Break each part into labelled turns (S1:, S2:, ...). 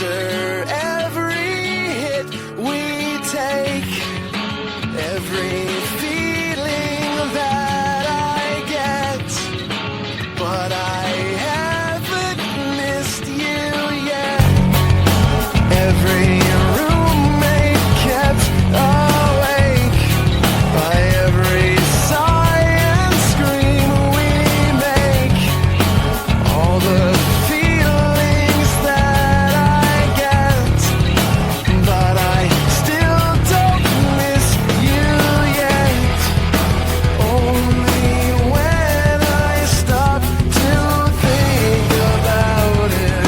S1: After every hit we take, every feeling that I get, but I haven't missed you yet. Every roommate kept awake by every sigh and scream we make. All the feelings that I get, but I still don't miss you yet. Only when I stop to think about it.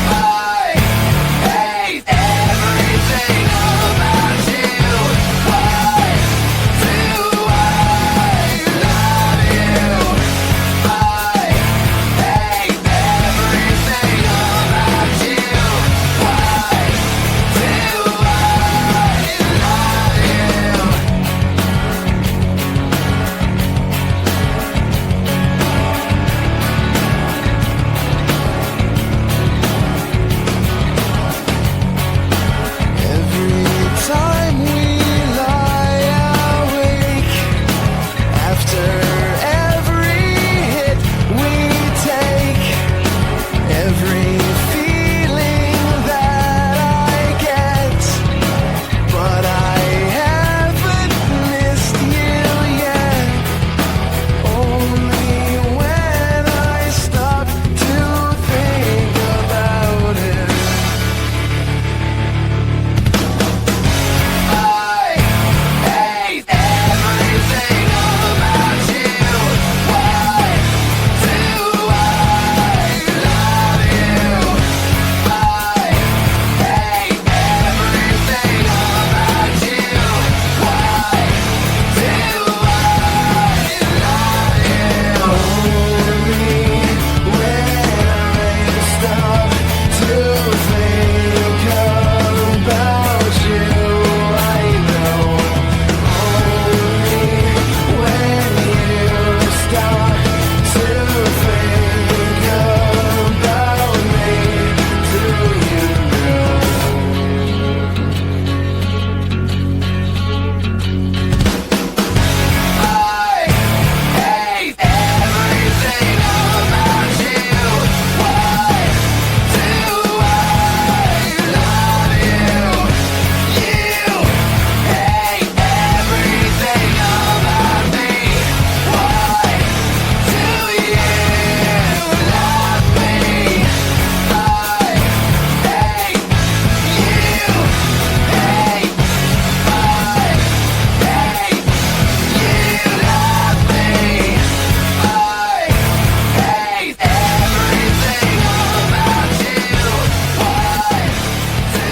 S1: I hate everything about you. Why do I love you? I hate everything about you. Why do Every time we lie awake, after every hit we take, every feeling that I get, but I haven't missed you yet. Only when I stop to think about it. I hate everything about you. Why do I love you? I hate everything about you. Why do I love you? Only when I stop to think about you, I know. Only when you stop to think about me, do you know? I hate everything about you. Why do I love you? You hate everything about me. Why do you love me? I hate you. Hate I hate you love me. I hate everything about you. Why do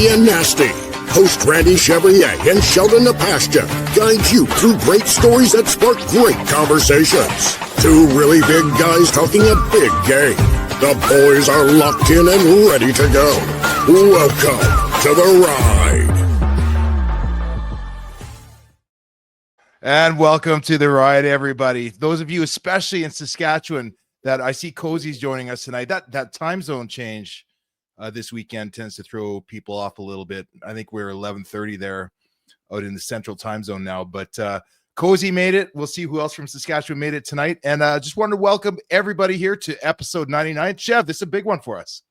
S2: And Nasty. Host Randy Chevrier and Sheldon Napashka guide you through great stories that spark great conversations. Two really big guys talking a big game. The boys are locked in and ready to go. Welcome to the ride.
S3: And welcome to the ride, everybody. Those of you, especially in Saskatchewan, that I see Cozy's joining us tonight. That time zone change this weekend tends to throw people off a little bit. I think we're 11:30 there out in the central time zone now, but Cozy made it. We'll see who else from Saskatchewan made it tonight. And just wanted to welcome everybody here to episode 99. Chev, this is a big one for us.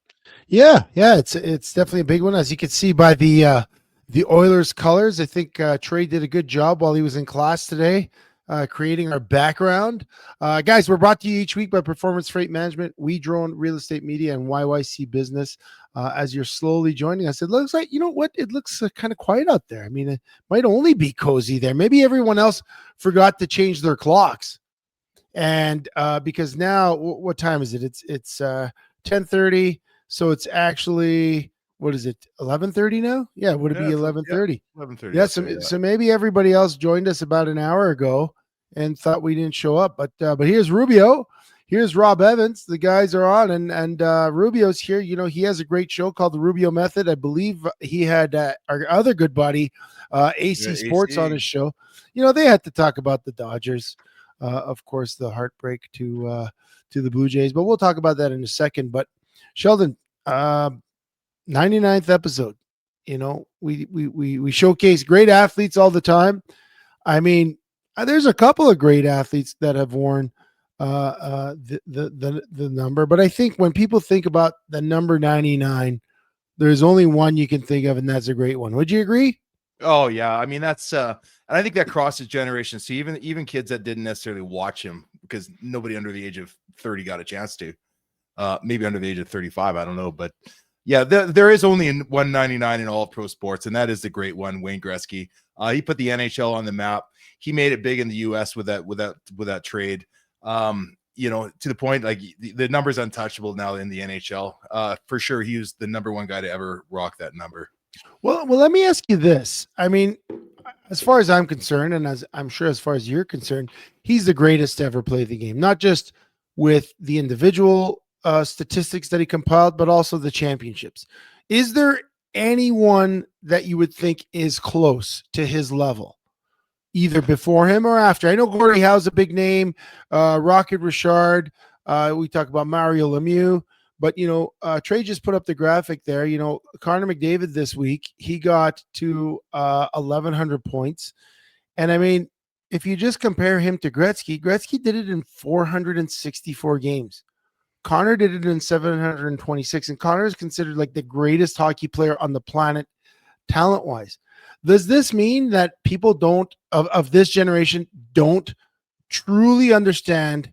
S4: Yeah, it's definitely a big one, as you can see by the Oilers colors. I think Trey did a good job while he was in class today, creating our background. Guys, we're brought to you each week by Performance Freight Management, We Drone Real Estate Media, and YYC Business. As you're slowly joining us, it looks like, you know what? It looks kind of quiet out there. I mean, it might only be Cozy there. Maybe everyone else forgot to change their clocks. And because now, what time is it? It's 10:30. So it's actually, what is it, 11:30 now? Yeah, would it be 11:30?
S3: 11:30.
S4: Yeah, so maybe everybody else joined us about an hour ago and thought we didn't show up. But here's Rubio. Here's Rob Evans. The guys are on, and Rubio's here. You know, he has a great show called The Rubio Method. I believe he had our other good buddy, AC Sports, on his show. You know, they had to talk about the Dodgers. of course, the heartbreak to the Blue Jays. But we'll talk about that in a second. But Sheldon, 99th episode. We showcase great athletes all the time. I mean, there's a couple of great athletes that have worn the number, but I think when people think about the number 99, there's only one you can think of, and that's a great one. Would you agree?
S3: Oh yeah, I mean that's and I think that crosses generations. So even kids that didn't necessarily watch him, because nobody under the age of 30 got a chance to. Maybe under the age of 35, I don't know, but yeah, there is only 199 in all pro sports, and that is the great one, Wayne Gretzky. He put the NHL on the map. He made it big in the U.S. with that trade. To the point, like the number's untouchable now in the NHL. For sure, he was the number one guy to ever rock that number.
S4: Well, let me ask you this. I mean, as far as I'm concerned, and as I'm sure as far as you're concerned, he's the greatest to ever play the game, not just with the individual statistics that he compiled, but also the championships. Is there anyone that you would think is close to his level, either before him or after? I know Gordie Howe's a big name, Rocket Richard. We talk about Mario Lemieux, but Trey just put up the graphic there. Connor McDavid this week, he got to 1,100 points, and I mean, if you just compare him to Gretzky did it in 464 games. Connor did it in 726, and Connor is considered like the greatest hockey player on the planet, talent-wise. Does this mean that people of this generation don't truly understand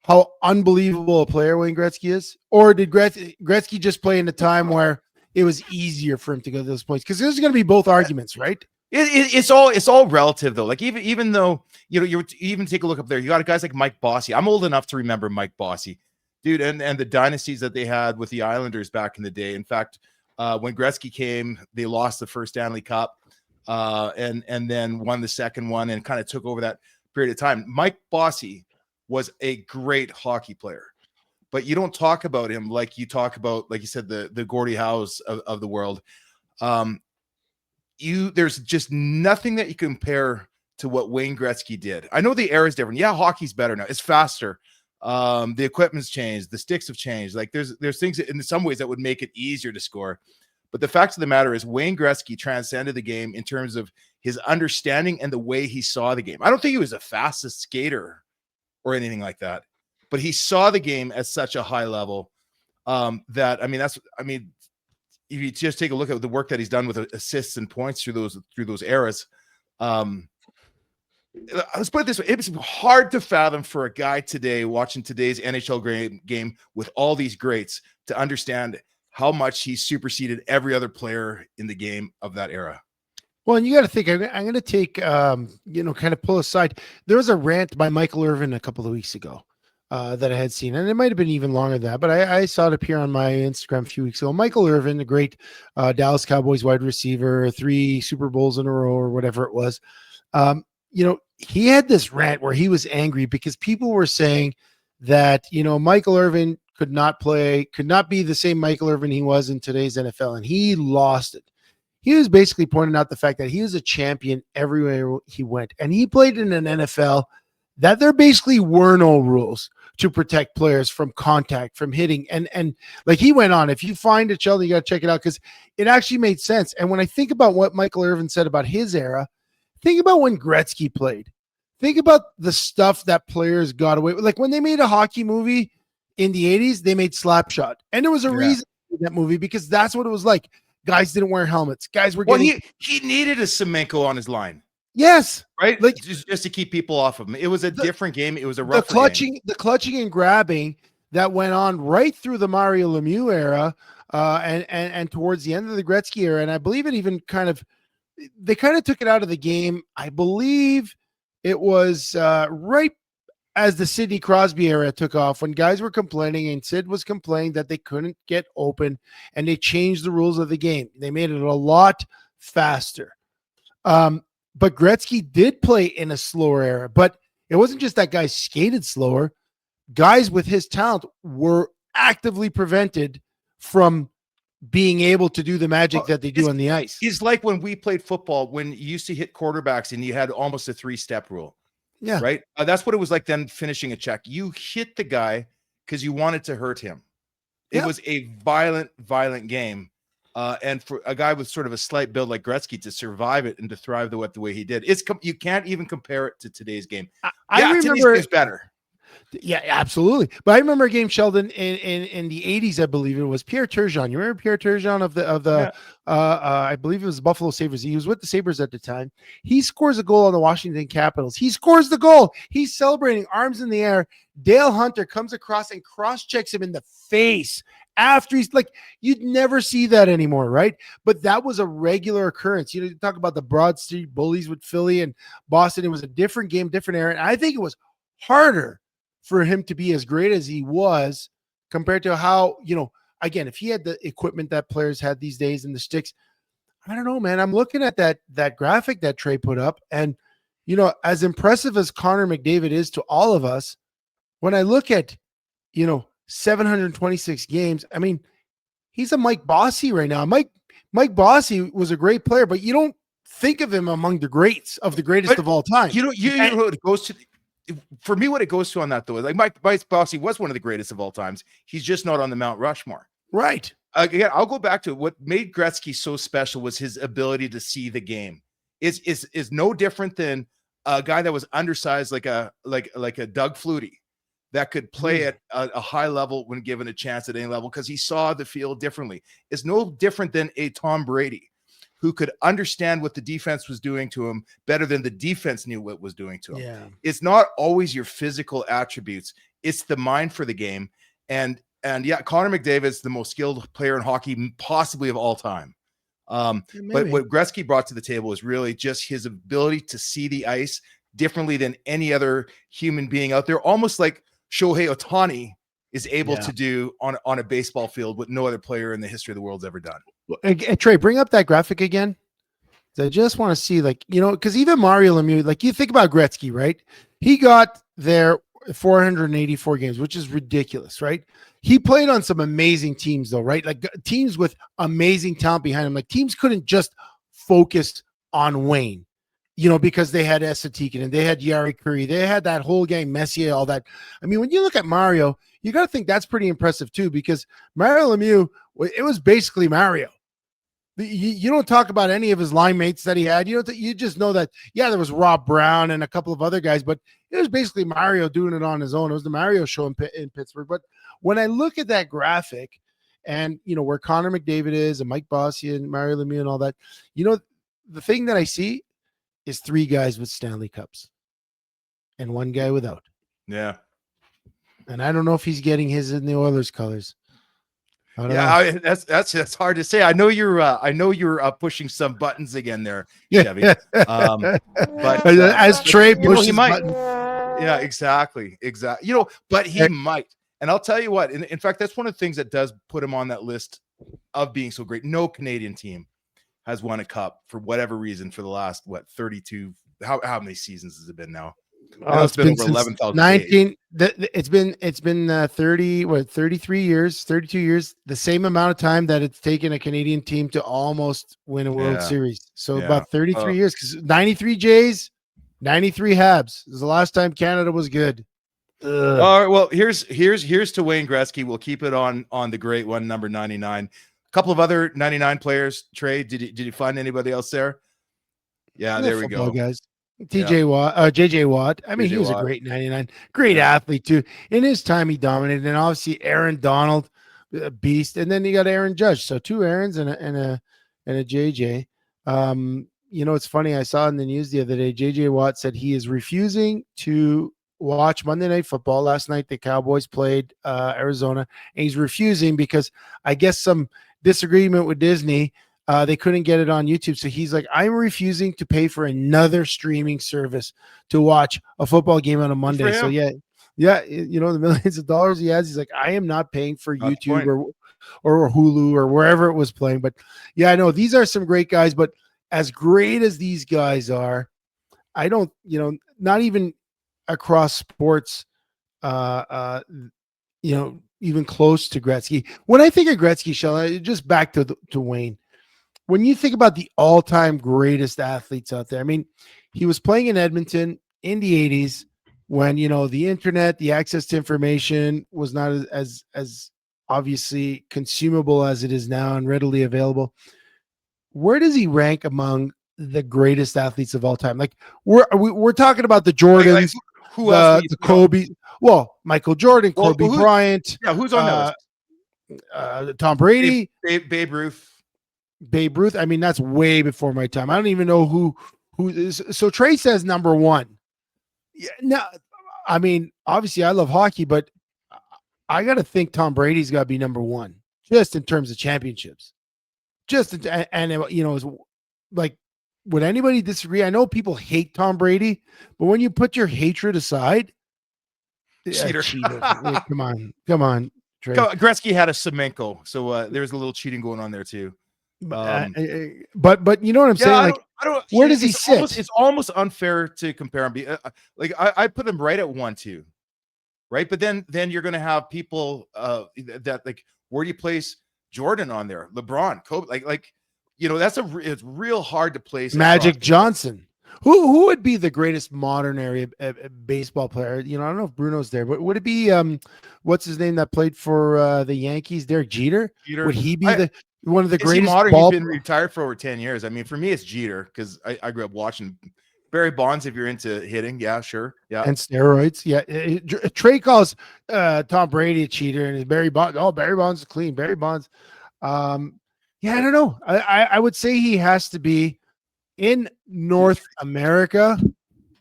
S4: how unbelievable a player Wayne Gretzky is? Or did Gretzky just play in a time where it was easier for him to go to those points? Because there's going to be both arguments, right?
S3: It's all relative though. Like even though you even take a look up there, you got guys like Mike Bossy. I'm old enough to remember Mike Bossy. Dude, and the dynasties that they had with the Islanders back in the day. In fact, when Gretzky came, they lost the first Stanley Cup and then won the second one and kind of took over that period of time. Mike Bossy was a great hockey player, but you don't talk about him like you talk about, like you said, the Gordie Howes of the world. There's just nothing that you compare to what Wayne Gretzky did. I know the era is different. Yeah, hockey's better now. It's faster. The equipment's changed, the sticks have changed. Like there's things in some ways that would make it easier to score. But the fact of the matter is Wayne Gretzky transcended the game in terms of his understanding and the way he saw the game. I don't think he was the fastest skater or anything like that, but he saw the game at such a high level that, if you just take a look at the work that he's done with assists and points through those eras, let's put it this way. It's hard to fathom for a guy today watching today's NHL game with all these greats to understand how much he superseded every other player in the game of that era.
S4: Well, and you got to think, I'm going to take, kind of pull aside. There was a rant by Michael Irvin a couple of weeks ago that I had seen, and it might have been even longer than that, but I saw it appear on my Instagram a few weeks ago. Michael Irvin, the great Dallas Cowboys wide receiver, 3 Super Bowls in a row or whatever it was. He had this rant where he was angry because people were saying that, Michael Irvin could not be the same Michael Irvin he was in today's NFL, and he lost it. He was basically pointing out the fact that he was a champion everywhere he went, and he played in an NFL that there basically were no rules to protect players from contact, from hitting. And like he went on, if you find it, Sheldon, you got to check it out because it actually made sense. And when I think about what Michael Irvin said about his era, think about when Gretzky played. Think about the stuff that players got away with. Like when they made a hockey movie in the 80s, they made Slapshot. And there was a reason for that movie because that's what it was like. Guys didn't wear helmets. Guys were getting...
S3: he needed a Semenko on his line.
S4: Yes.
S3: Right? Like just to keep people off of him. It was a different game. It was a rougher game.
S4: The clutching and grabbing that went on right through the Mario Lemieux era and towards the end of the Gretzky era. And I believe it even they kind of took it out of the game. I believe it was right as the Sidney Crosby era took off when guys were complaining and Sid was complaining that they couldn't get open and they changed the rules of the game. They made it a lot faster. But Gretzky did play in a slower era, but it wasn't just that guys skated slower. Guys with his talent were actively prevented from being able to do the magic that they do on the ice.
S3: It's like when we played football, when you used to hit quarterbacks and you had almost a 3-step rule.
S4: Yeah.
S3: right? That's what it was like then finishing a check. You hit the guy because you wanted to hurt him. It
S4: Yeah.
S3: was a violent game. And for a guy with sort of a slight build like Gretzky to survive it and to thrive the way he did, you can't even compare it to today's game.
S4: I
S3: Today's
S4: remember
S3: game's better.
S4: Yeah, absolutely. But I remember a game, Sheldon, in the 80s, I believe it was Pierre Turgeon. You remember Pierre Turgeon of the I believe it was Buffalo Sabres. He was with the Sabres at the time. He scores a goal on the Washington Capitals. He scores the goal. He's celebrating, arms in the air. Dale Hunter comes across and cross-checks him in the face after he's like, you'd never see that anymore, right? But that was a regular occurrence. You talk about the Broad Street Bullies with Philly and Boston. It was a different game, different era. And I think it was harder for him to be as great as he was compared to how, again, if he had the equipment that players had these days and the sticks, I don't know, man. I'm looking at that graphic that Trey put up, and, as impressive as Connor McDavid is to all of us, when I look at, 726 games, I mean, he's a Mike Bossy right now. Mike Bossy was a great player, but you don't think of him among the greats of the greatest of all time.
S3: You know what it goes to. For me, what it goes to on that though is like Mike Bossy was one of the greatest of all times. He's just not on the Mount Rushmore.
S4: Right.
S3: Again, I'll go back to what made Gretzky so special was his ability to see the game. Is no different than a guy that was undersized like a Doug Flutie that could play at a high level when given a chance at any level because he saw the field differently. It's no different than a Tom Brady who could understand what the defense was doing to him better than the defense knew what was doing to him.
S4: Yeah.
S3: It's not always your physical attributes. It's the mind for the game. And yeah, Connor McDavid's the most skilled player in hockey possibly of all time. But what Gretzky brought to the table is really just his ability to see the ice differently than any other human being out there, almost like Shohei Ohtani is able to do on a baseball field what no other player in the history of the world's ever done.
S4: Trey, bring up that graphic again. I just want to see, because even Mario Lemieux, you think about Gretzky, right? He got there 484 games, which is ridiculous, right? He played on some amazing teams, though, right? Like teams with amazing talent behind him. Like teams couldn't just focus on Wayne, because they had Esa and they had Yari Curry. They had that whole gang, Messier, all that. I mean, when you look at Mario, you got to think that's pretty impressive too, because Mario Lemieux, it was basically Mario. You don't talk about any of his line mates that he had. You just know that, there was Rob Brown and a couple of other guys, but it was basically Mario doing it on his own. It was the Mario show in Pittsburgh. But when I look at that graphic and, where Connor McDavid is and Mike Bossy and Mario Lemieux and all that, the thing that I see is 3 guys with Stanley Cups and 1 guy without.
S3: Yeah.
S4: And I don't know if he's getting his in the Oilers colors.
S3: That's hard to say. I know you're pushing some buttons again there, Chevy. But
S4: as Trey pushes
S3: might.
S4: buttons.
S3: Yeah, exactly. But he might. And I'll tell you what. In fact, that's one of the things that does put him on that list of being so great. No Canadian team has won a cup for whatever reason for the last 32. How many seasons has it been now?
S4: It's been
S3: over 11,000.
S4: 19. It's been 33 years, 32 years, the same amount of time that it's taken a Canadian team to almost win a World Series. So about 33 years, because 93 Jays, 93 Habs. This is the last time Canada was good. Ugh.
S3: All right. Well, here's to Wayne Gretzky. We'll keep it on the great one, number 99. A couple of other 99 players. Trey, did you find anybody else there? Yeah, there we go,
S4: guys. JJ Watt. I mean, he was a great 99, great athlete too. In his time, he dominated, and obviously Aaron Donald, a beast, and then you got Aaron Judge. So 2 Aarons and a JJ. It's funny. I saw in the news the other day, JJ Watt said he is refusing to watch Monday Night Football. Last night, the Cowboys played Arizona, and he's refusing because I guess some disagreement with Disney. They couldn't get it on YouTube. So he's like, I'm refusing to pay for another streaming service to watch a football game on a Monday. So the millions of dollars he has, he's like, I am not paying for YouTube or Hulu or wherever it was playing. But yeah, I know these are some great guys, but as great as these guys are, I don't, not even across sports, even close to Gretzky. When I think of Gretzky, Sheldon, just back to Wayne. When you think about the all-time greatest athletes out there, I mean, he was playing in Edmonton in the 80s when, the internet, the access to information was not as obviously consumable as it is now and readily available. Where does he rank among the greatest athletes of all time? Like we're talking about the Jordans,
S3: who else?
S4: the Kobe. Well, Michael Jordan, Kobe Bryant.
S3: Yeah, who's on that list?
S4: Tom Brady,
S3: Babe Ruth.
S4: Babe Ruth. I mean, that's way before my time. I don't even know who is. So Trey says number one. Yeah, no, I mean, obviously I love hockey, but I got to think Tom Brady's got to be number one, just in terms of championships. It's like, would anybody disagree? I know people hate Tom Brady, but when you put your hatred aside,
S3: Cheater.
S4: Come on, Trey.
S3: Gretzky had a Semenko, so there's a little cheating going on there too.
S4: But you know what I'm saying? Where does he sit?
S3: It's almost unfair to compare him. I put him right at 1-2, right? But then you're going to have people that like, where do you place Jordan on there? LeBron, Kobe, it's real hard to place.
S4: Magic Johnson. Who would be the greatest modern era baseball player? I don't know if Bruno's there, but would it be what's his name that played for the Yankees? Derek Jeter. Would he be one of the greatest?
S3: He's been retired for over 10 years. I mean, for me, it's Jeter because I grew up watching Barry Bonds. If you're into hitting, yeah, sure, yeah,
S4: and steroids, yeah. Trey calls Tom Brady a cheater, and Barry Bonds. Oh, Barry Bonds is clean. Barry Bonds. I don't know. I would say he has to be in North America.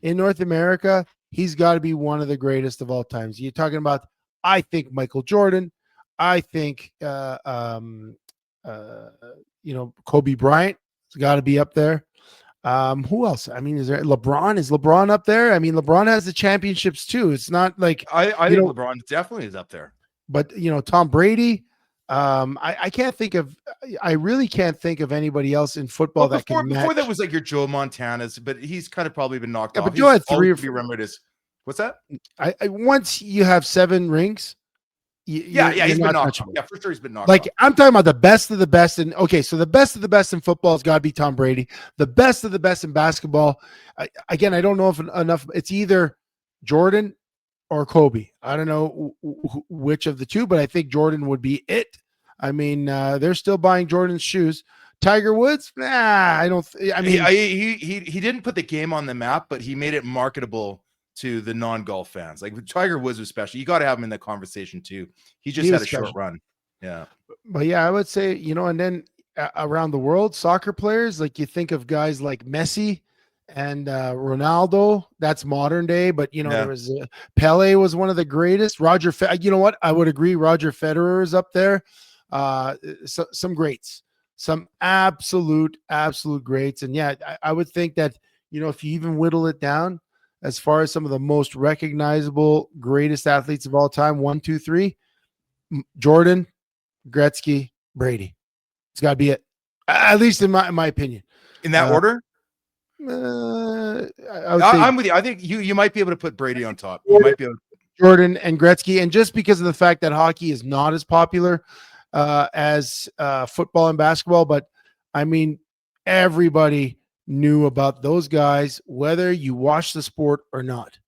S4: In North America, he's got to be one of the greatest of all times. You're talking about, I think, Michael Jordan. I think, Kobe Bryant has got to be up there. Who else? I mean, is there LeBron? Is LeBron up there? I mean, LeBron has the championships too. It's not like
S3: I think LeBron definitely is up there.
S4: But Tom Brady. I can't think of. I really can't think of anybody else in football that can match.
S3: Before that was like your Joe Montana's, but he's kind of probably been knocked off.
S4: But Joe had 3 or 4.
S3: Remembered as what's that?
S4: I once you have 7 rings.
S3: He's been knocked off. Yeah, for sure he's been knocked off.
S4: I'm talking about the best of the best. And so the best of the best in football has got to be Tom Brady. The best of the best in basketball. Again, I don't know if enough. It's either Jordan or Kobe. I don't know which of the two, but I think Jordan would be it. I mean, they're still buying Jordan's shoes. Tiger Woods? I don't. I mean,
S3: he didn't put the game on the map, but he made it marketable to the non-golf fans. Like Tiger Woods was special. You got to have him in the conversation too. He had a short run. Yeah.
S4: But yeah, I would say, and then around the world, soccer players, like you think of guys like Messi and Ronaldo. That's modern day, but there was Pele was one of the greatest. You know what? I would agree. Roger Federer is up there. Some greats, some absolute greats. And yeah, I would think that, if you even whittle it down as far as some of the most recognizable greatest athletes of all time, 1, 2, 3, Jordan, Gretzky, Brady. It's got to be it. At least in my opinion.
S3: In that order? I'm with you. I think you might be able to put Brady on top. You might be able to.
S4: Jordan and Gretzky. And just because of the fact that hockey is not as popular as football and basketball, but I mean, everybody knew about those guys, whether you watch the sport or not.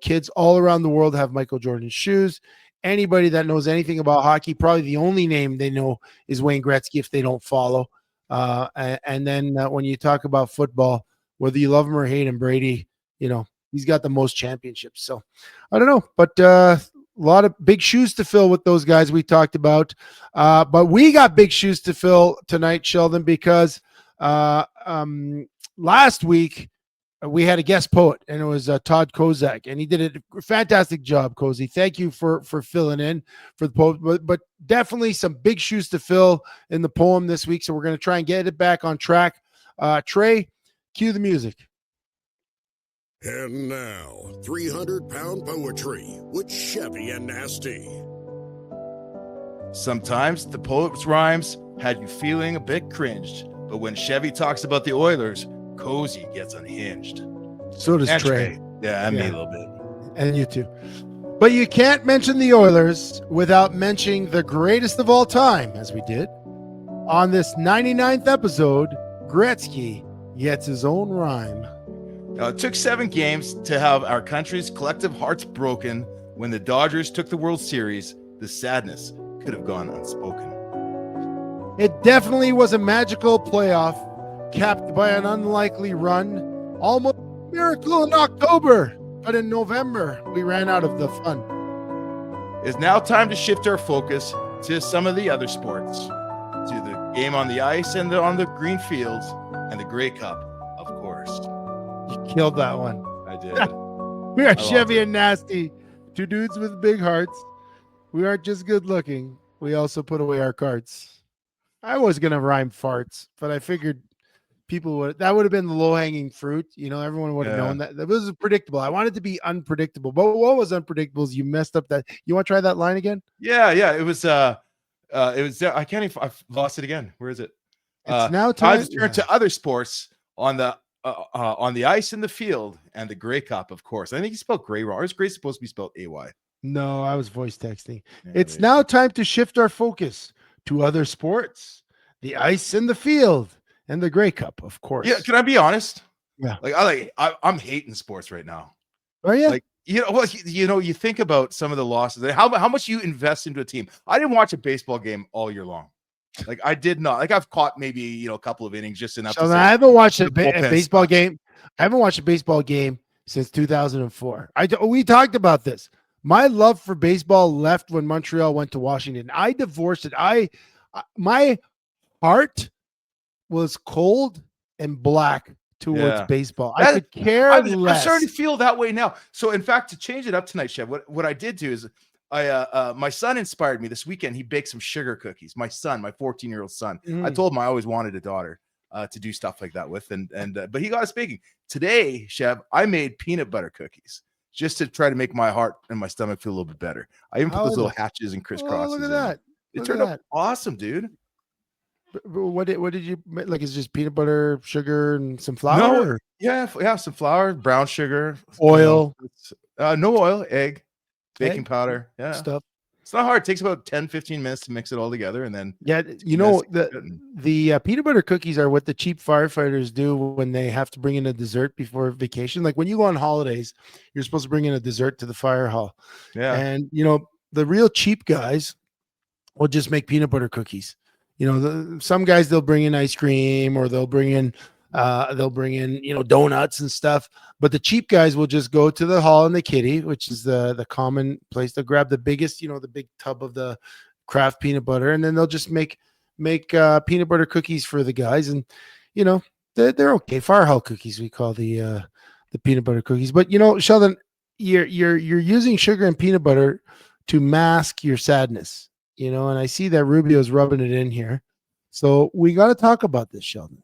S4: Kids all around the world have Michael Jordan shoes. Anybody that knows anything about hockey, probably the only name they know is Wayne Gretzky if they don't follow. And then when you talk about football, whether you love him or hate him, Brady, he's got the most championships. So I don't know, but a lot of big shoes to fill with those guys we talked about. But we got big shoes to fill tonight, Sheldon, because last week we had a guest poet, and it was Todd Kozak, and he did a fantastic job, Cozy. Thank you for filling in for the poet, but definitely some big shoes to fill in the poem this week. So we're going to try and get it back on track. Trey, cue the music.
S2: And now, 300-pound poetry with Chevy and Nasty.
S3: Sometimes the poet's rhymes had you feeling a bit cringed, but when Chevy talks about the Oilers, Cozy gets unhinged.
S4: So does
S3: and
S4: Trey.
S3: Yeah, me a little bit.
S4: And you too. But you can't mention the Oilers without mentioning the greatest of all time, as we did. On this 99th episode, Gretzky gets his own rhyme.
S3: It took 7 games to have our country's collective hearts broken when the Dodgers took the World Series. The sadness could have gone unspoken.
S4: It definitely was a magical playoff, capped by an unlikely run. Almost a miracle in October, but in November, we ran out of the fun.
S3: It's now time to shift our focus to some of the other sports, to the game on the ice and on the green fields, and the Grey Cup, of course.
S4: You killed that one.
S3: I did.
S4: We are
S3: loved
S4: Chevy
S3: it.
S4: and Nasty, two dudes with big hearts. We aren't just good looking. We also put away our cards. I was going to rhyme farts, but I figured that would have been the low hanging fruit. You know, everyone would have known that. That was predictable. I wanted to be unpredictable, but what was unpredictable is you messed up that. You want to try that line again?
S3: Yeah. It was, I can't even, I've lost it again. Where is it?
S4: It's now time
S3: to turn to other sports on the ice and the field and the Grey Cup, of course. I think he spelled gray wrong. Or is gray supposed to be spelled AY?
S4: No, I was voice texting.
S3: Yeah,
S4: It's now time to shift our focus to other sports, the ice and the field, and the Grey Cup, of course.
S3: Yeah, can I be honest?
S4: Yeah.
S3: I'm hating sports right now.
S4: Oh yeah.
S3: Like, you think about some of the losses, how much you invest into a team. I didn't watch a baseball game all year long. Like I did not. Like I've caught maybe a couple of innings just enough.
S4: So
S3: To
S4: I haven't watched a
S3: bullpen
S4: baseball
S3: sucks.
S4: game. I haven't watched a baseball game since 2004. We talked about this. My love for baseball left when Montreal went to Washington. I divorced it. My heart was cold and black towards baseball. I could care
S3: I'm
S4: less.
S3: starting to feel that way now. So in fact, to change it up tonight, Chev, what I did do is my son inspired me this weekend. He baked some sugar cookies. My son, my 14-year-old son. I told him I always wanted a daughter to do stuff like that with, but he got us baking. Today, Chev, I made peanut butter cookies just to try to make my heart and my stomach feel a little bit better. I even put those little hatches and crisscrosses.
S4: Look at
S3: in.
S4: that.
S3: It turned out awesome, dude.
S4: What did you like? Is just peanut butter, sugar, and some flour?
S3: No, yeah, some flour, brown sugar,
S4: oil.
S3: No oil, egg, baking powder. Yeah,
S4: stuff.
S3: It's not hard. It takes about 10-15 minutes to mix it all together, and then
S4: the peanut butter cookies are what the cheap firefighters do when they have to bring in a dessert before vacation. Like when you go on holidays, you're supposed to bring in a dessert to the fire hall.
S3: Yeah,
S4: and the real cheap guys will just make peanut butter cookies. Some guys, they'll bring in ice cream or they'll bring in donuts and stuff. But the cheap guys will just go to the hall in the kitty, which is the common place. They'll grab the biggest, the big tub of the Kraft peanut butter, and then they'll just make peanut butter cookies for the guys. And they're okay. Fire hall cookies, we call the peanut butter cookies. But Sheldon, you're using sugar and peanut butter to mask your sadness. And I see that Rubio's rubbing it in here. So we got to talk about this, Sheldon.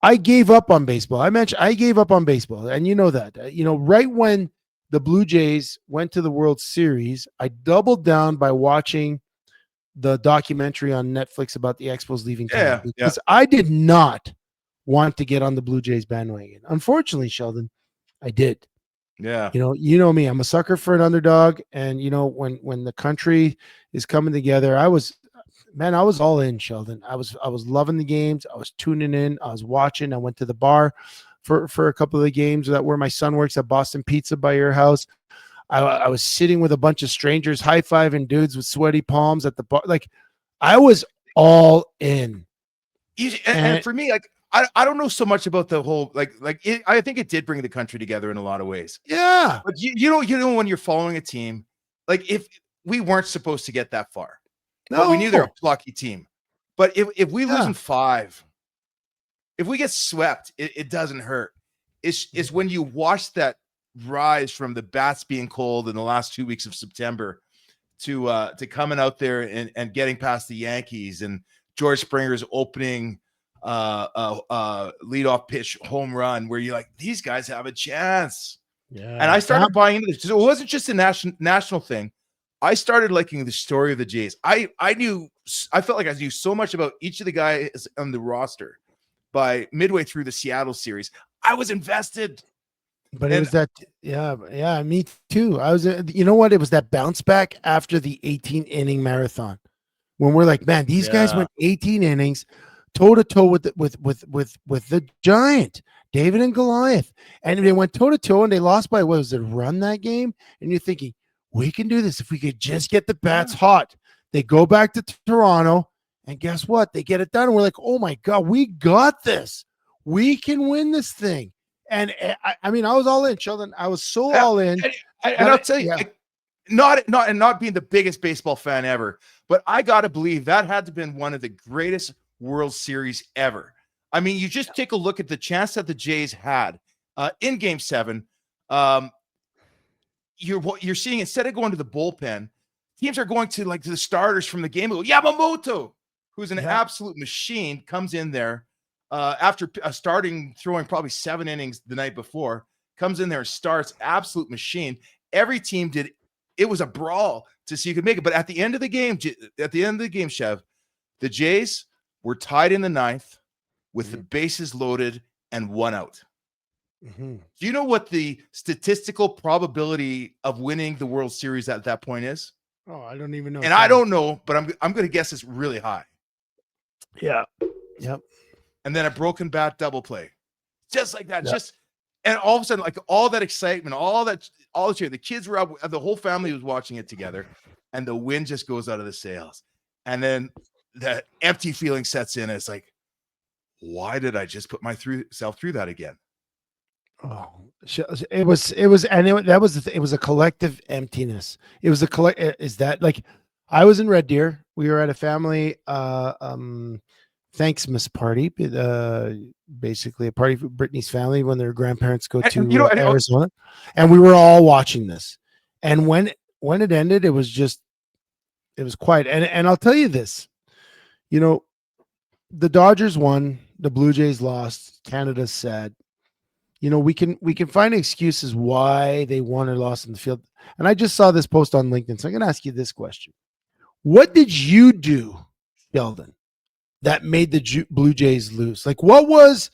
S4: I gave up on baseball. I gave up on baseball. And you know that. Right when the Blue Jays went to the World Series, I doubled down by watching the documentary on Netflix about the Expos leaving town. Because I did not want to get on the Blue Jays bandwagon. Unfortunately, Sheldon, I did.
S3: Yeah.
S4: You know me. I'm a sucker for an underdog. And when the country is coming together, I was all in, Sheldon. I was loving the games. I was tuning in. I was watching. I went to the bar for a couple of the games where my son works at Boston Pizza by your house. I was sitting with a bunch of strangers, high-fiving dudes with sweaty palms at the bar. Like I was all in.
S3: And for me, like I don't know so much about the whole I think it did bring the country together in a lot of ways.
S4: Yeah.
S3: But you know when you're following a team, like if we weren't supposed to get that far. No, but we knew they're a plucky team. But if we lose in 5, if we get swept, it doesn't hurt. It's when you watch that rise from the bats being cold in the last 2 weeks of September to coming out there and getting past the Yankees and George Springer's opening leadoff pitch home run where you're like, these guys have a chance. Yeah. And I started buying into this. So it wasn't just a national thing. I started liking the story of the Jays. I felt like I knew so much about each of the guys on the roster by midway through the Seattle series. I was invested.
S4: But it was that, yeah, me too. I was, it was that bounce back after the 18 inning marathon when we're like, man, these guys went 18 innings, toe to toe with the giant, David and Goliath, and they went toe to toe and they lost by what was it, run that game? And you're thinking, we can do this if we could just get the bats hot. They go back to Toronto, and guess what? They get it done. And we're like, oh my God, we got this. We can win this thing. And I mean, I was all in, Sheldon. I was so all in.
S3: And I'll tell you, not being the biggest baseball fan ever, but I got to believe that had to have been one of the greatest World Series ever. I mean, you just take a look at the chance that the Jays had in Game 7. You're seeing, instead of going to the bullpen, teams are going to like the starters from the game. Yamamoto, who's an absolute machine, comes in there after throwing probably 7 innings the night before, comes in there and starts, absolute machine. Every team did. It was a brawl to see who could make it. But at the end of the game, Chev, the Jays were tied in the 9th with the bases loaded and 1 out. Do you know what the statistical probability of winning the World Series at that point is?
S4: Oh, I don't even know.
S3: And I don't know, but I'm going to guess it's really high.
S4: Yeah. Yep.
S3: And then a broken bat double play. Just like that. Yep. And all of a sudden, like all that excitement, all the cheer, the kids were up, the whole family was watching it together, and the wind just goes out of the sails. And then the empty feeling sets in. And it's like, why did I just put myself through that again?
S4: Oh, it was a collective emptiness. It was is that like, I was in Red Deer. We were at a family Thanksmas party, basically a party for Brittany's family when their grandparents go to Arizona, and we were all watching this. And when it ended, it was quiet. And I'll tell you this, the Dodgers won, the Blue Jays lost, Canada's sad. We can find excuses why they won or lost in the field. And I just saw this post on LinkedIn, so I'm going to ask you this question: what did you do, Sheldon, that made the Blue Jays lose? Like, what was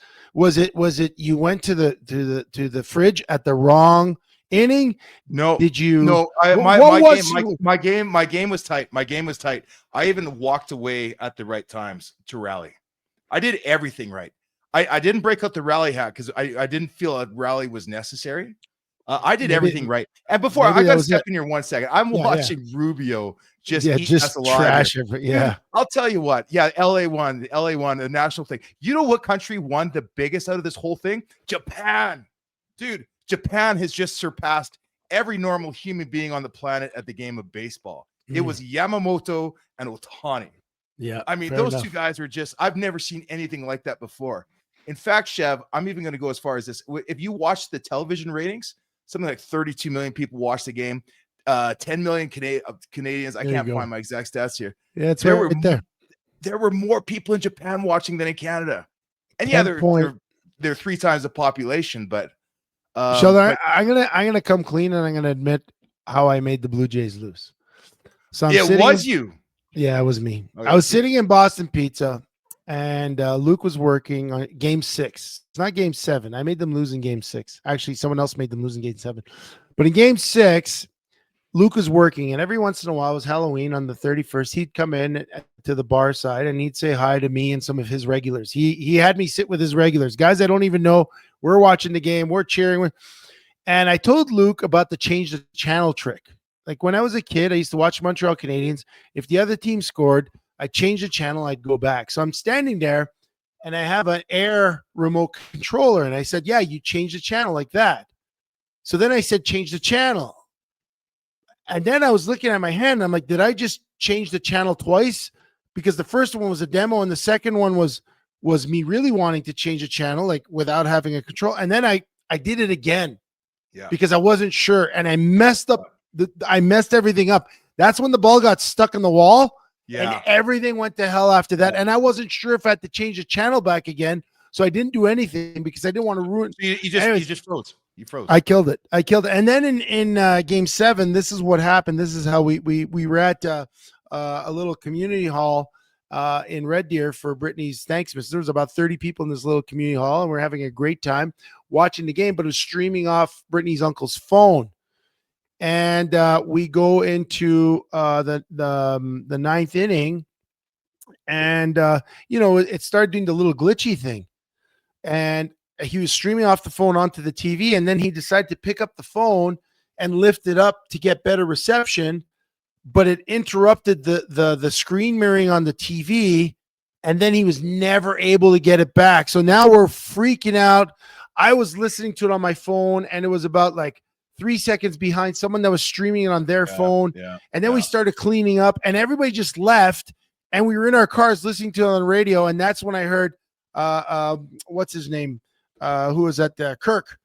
S4: it you went to the fridge at the wrong inning?
S3: No.
S4: Did you?
S3: No. My game was tight. My game was tight. I even walked away at the right times to rally. I did everything right. I didn't break out the rally hat because I didn't feel a rally was necessary. I did everything right. And before, I got to step in here 1 second. I'm watching Rubio just eat us alive.
S4: Trash.
S3: I'll tell you what. Yeah, LA won, the national thing. You know what country won the biggest out of this whole thing? Japan. Dude, Japan has just surpassed every normal human being on the planet at the game of baseball. It was Yamamoto and Ohtani.
S4: Yeah.
S3: I mean, those two guys are just, I've never seen anything like that before. In fact, Chev, I'm even going to go as far as this. If you watch the television ratings, something like 32 million people watched the game. 10 million Canadians. I can't find my exact stats here.
S4: Yeah, it's right there.
S3: There were more people in Japan watching than in Canada. And yeah, they're 3 times the population, but
S4: Sheldon, I'm gonna come clean and I'm gonna admit how I made the Blue Jays lose. So
S3: it was you.
S4: Yeah, it was me.
S3: Okay,
S4: I was sitting in Boston Pizza, and Luke was working on Game 6. It's not Game 7. I made them lose in Game 6. Actually, someone else made them lose in Game 7. But in Game 6, Luke was working, and every once in a while, it was Halloween on the 31st. He'd come in to the bar side, and he'd say hi to me and some of his regulars. He had me sit with his regulars, guys I don't even know. We're watching the game. We're cheering. And I told Luke about the change the channel trick. Like when I was a kid, I used to watch Montreal Canadiens. If the other team scored, I'd change the channel. I'd go back. So I'm standing there, and I have an Air remote controller. And I said, yeah, you change the channel like that. So then I said, change the channel. And then I was looking at my hand. And I'm like, did I just change the channel twice? Because the first one was a demo, and the second one was me really wanting to change the channel, like without having a control. And then I did it again, because I wasn't sure, and I messed up. I messed everything up. That's when the ball got stuck in the wall, and everything went to hell after that. And I wasn't sure if I had to change the channel back again, so I didn't do anything because I didn't want to ruin.
S3: So you just froze. You froze.
S4: I killed it. And then in Game 7, this is what happened. This is how we were at a little community hall in Red Deer for Brittany's Thanksmas. There was about 30 people in this little community hall, and we're having a great time watching the game, but it was streaming off Brittany's uncle's phone. And we go into the 9th inning, and it started doing the little glitchy thing, and he was streaming off the phone onto the TV, and then he decided to pick up the phone and lift it up to get better reception, but it interrupted the screen mirroring on the TV, and then he was never able to get it back. So now we're freaking out. I was listening to it on my phone, and it was about like 3 seconds behind someone that was streaming it on their phone. And then we started cleaning up, and everybody just left, and we were in our cars listening to it on the radio, and that's when I heard what's his name? Who was that? Kirk.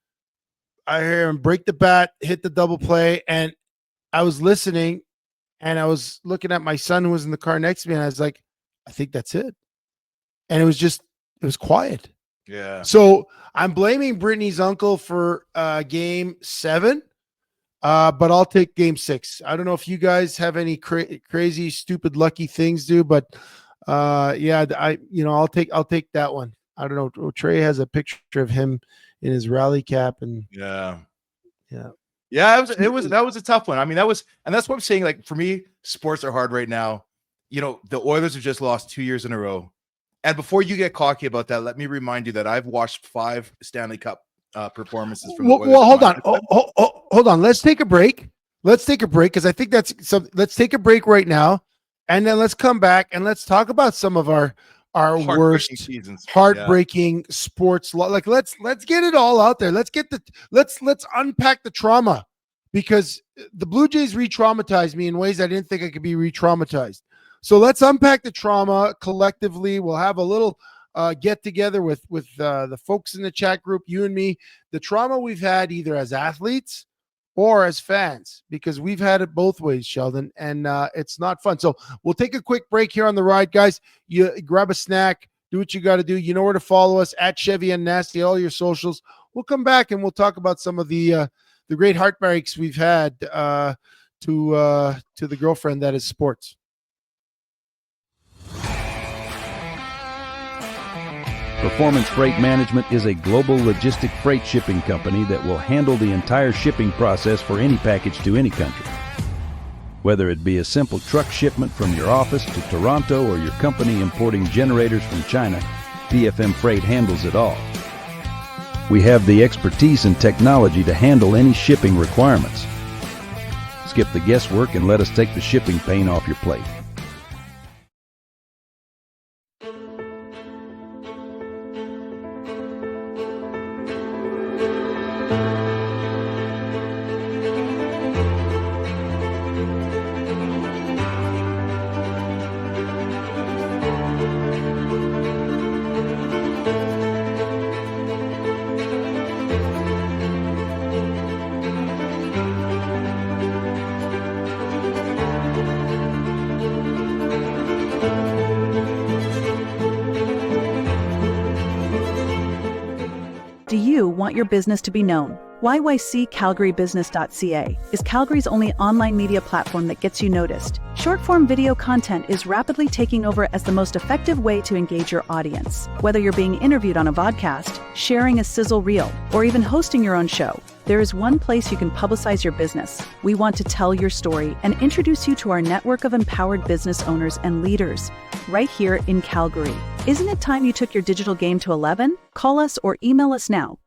S4: I hear him break the bat, hit the double play, and I was listening, and I was looking at my son who was in the car next to me, and I was like, I think that's it. And it was quiet.
S3: Yeah.
S4: So I'm blaming Brittany's uncle for game 7, but I'll take game 6. I don't know if you guys have any crazy, stupid, lucky things, but I'll take that one. I don't know. Trey has a picture of him in his rally cap, and
S3: yeah. That was a tough one. I mean, that's what I'm saying. Like, for me, sports are hard right now. The Oilers have just lost 2 years in a row. And before you get cocky about that, let me remind you that I've watched 5 Stanley Cup performances from the Oilers.
S4: Well, hold on. Hold on. Let's take a break. Because I think that's some. Let's take a break right now, and then let's come back and let's talk about some of our worst
S3: seasons,
S4: heartbreaking sports. Like, let's get it all out there. Let's unpack the trauma, because the Blue Jays re-traumatized me in ways I didn't think I could be re-traumatized. So let's unpack the trauma collectively. We'll have a little get together with the folks in the chat group, you and me, the trauma we've had either as athletes or as fans, because we've had it both ways, Sheldon, and it's not fun. So we'll take a quick break here on the ride, guys. You grab a snack, do what you got to do. You know where to follow us, at Chevy and Nasty, all your socials. We'll come back and we'll talk about some of the great heartbreaks we've had to the girlfriend that is sports.
S5: Performance Freight Management is a global logistic freight shipping company that will handle the entire shipping process for any package to any country. Whether it be a simple truck shipment from your office to Toronto or your company importing generators from China, PFM Freight handles it all. We have the expertise and technology to handle any shipping requirements. Skip the guesswork and let us take the shipping pain off your plate.
S6: Do you want your business to be known? YYCCalgaryBusiness.ca is Calgary's only online media platform that gets you noticed. Short-form video content is rapidly taking over as the most effective way to engage your audience. Whether you're being interviewed on a vodcast, sharing a sizzle reel, or even hosting your own show, there is one place you can publicize your business. We want to tell your story and introduce you to our network of empowered business owners and leaders right here in Calgary. Isn't it time you took your digital game to 11? Call us or email us now.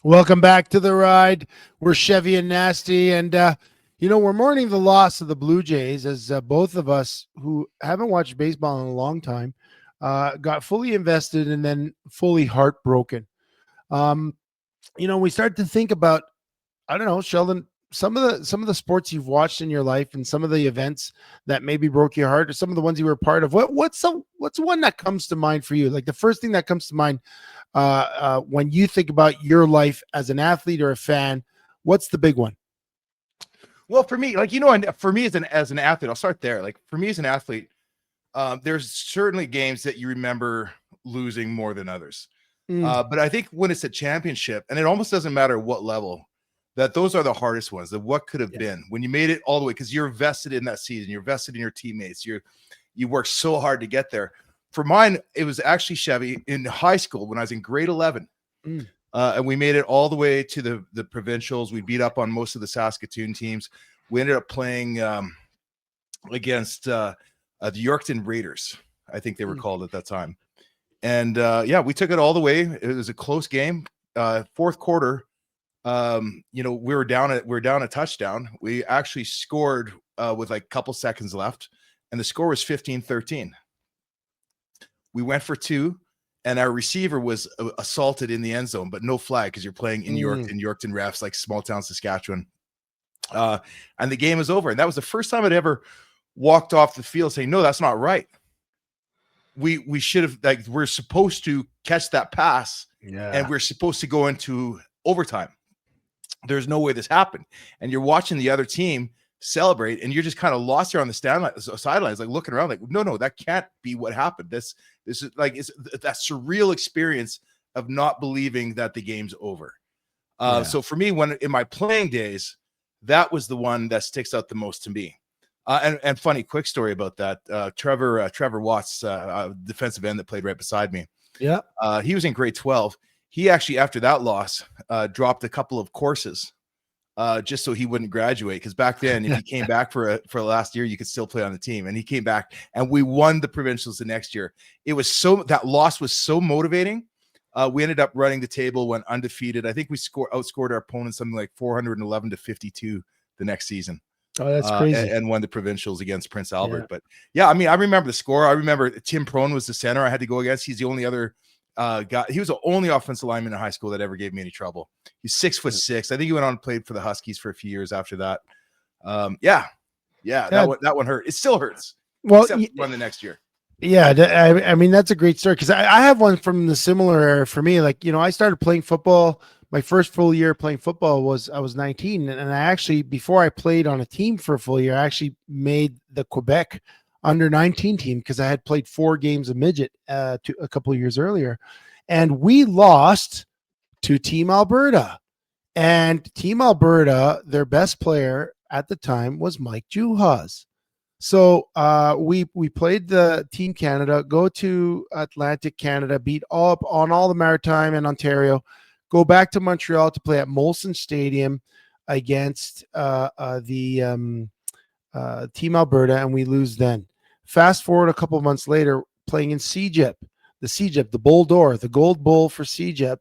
S4: Welcome back to the ride. We're Chevy and Nasty, and we're mourning the loss of the Blue Jays, as both of us who haven't watched baseball in a long time got fully invested and then fully heartbroken. We started to think about, I don't know, Sheldon, some of the sports you've watched in your life and some of the events that maybe broke your heart, or some of the ones you were part of. What's one that comes to mind for you? Like the first thing that comes to mind when you think about your life as an athlete or a fan, what's the big one?
S3: Well, for me, for me as an athlete, I'll start there. Like, for me as an athlete, there's certainly games that you remember losing more than others. But I think when it's a championship, and it almost doesn't matter what level, that those are the hardest ones, that what could have been when you made it all the way, because you're vested in that season, you're vested in your teammates, you work so hard to get there. For mine, it was actually Chevy in high school when I was in grade 11. and we made it all the way to the provincials. We beat up on most of the Saskatoon teams. We ended up playing against the Yorkton Raiders, I think they were called at that time. And we took it all the way. It was a close game. Fourth quarter, we were down a touchdown. We actually scored with like a couple seconds left, and the score was 15-13. We went for 2, and our receiver was assaulted in the end zone, but no flag because you're playing in Yorkton refs, like small town Saskatchewan. And the game was over. And that was the first time I'd ever walked off the field saying, no, that's not right. We should have, like, we're supposed to catch that pass, and we're supposed to go into overtime. There's no way this happened. And you're watching the other team celebrate, and you're just kind of lost here on the sidelines, like looking around, like, no, that can't be what happened. This is like, it's that surreal experience of not believing that the game's over. So for me, when in my playing days, that was the one that sticks out the most to me. And funny quick story about that. Trevor Watts, defensive end that played right beside me. Yeah. He was in grade 12. He actually, after that loss, dropped a couple of courses just so he wouldn't graduate. Because back then, if he came back for last year, you could still play on the team. And he came back, and we won the provincials the next year. That loss was so motivating. We ended up running the table, went undefeated. I think we outscored our opponents something like 411-52 the next season.
S4: Oh, that's crazy.
S3: And won the provincials against Prince Albert. Yeah. But yeah, I mean, I remember the score. I remember Tim Prone was the center I had to go against. He's the only other guy. He was the only offensive lineman in high school that ever gave me any trouble. He's 6'6". I think he went on and played for the Huskies for a few years after that. That one hurt. It still hurts.
S4: Well,
S3: won the next year.
S4: Yeah, I mean, that's a great story, because I have one from the similar era for me. Like, I started playing football. My first full year playing football I was 19. And I actually, before I played on a team for a full year, I actually made the Quebec under 19 team, because I had played 4 games of midget a couple of years earlier. And we lost to Team Alberta. And Team Alberta, their best player at the time was Mike Juhas. So we played the Team Canada, go to Atlantic Canada, beat up on all the Maritime and Ontario, go back to Montreal to play at Molson Stadium against the Team Alberta, and we lose then. Fast forward a couple of months later, playing in CEGEP, the Bull Door, the Gold Bull for CEGEP.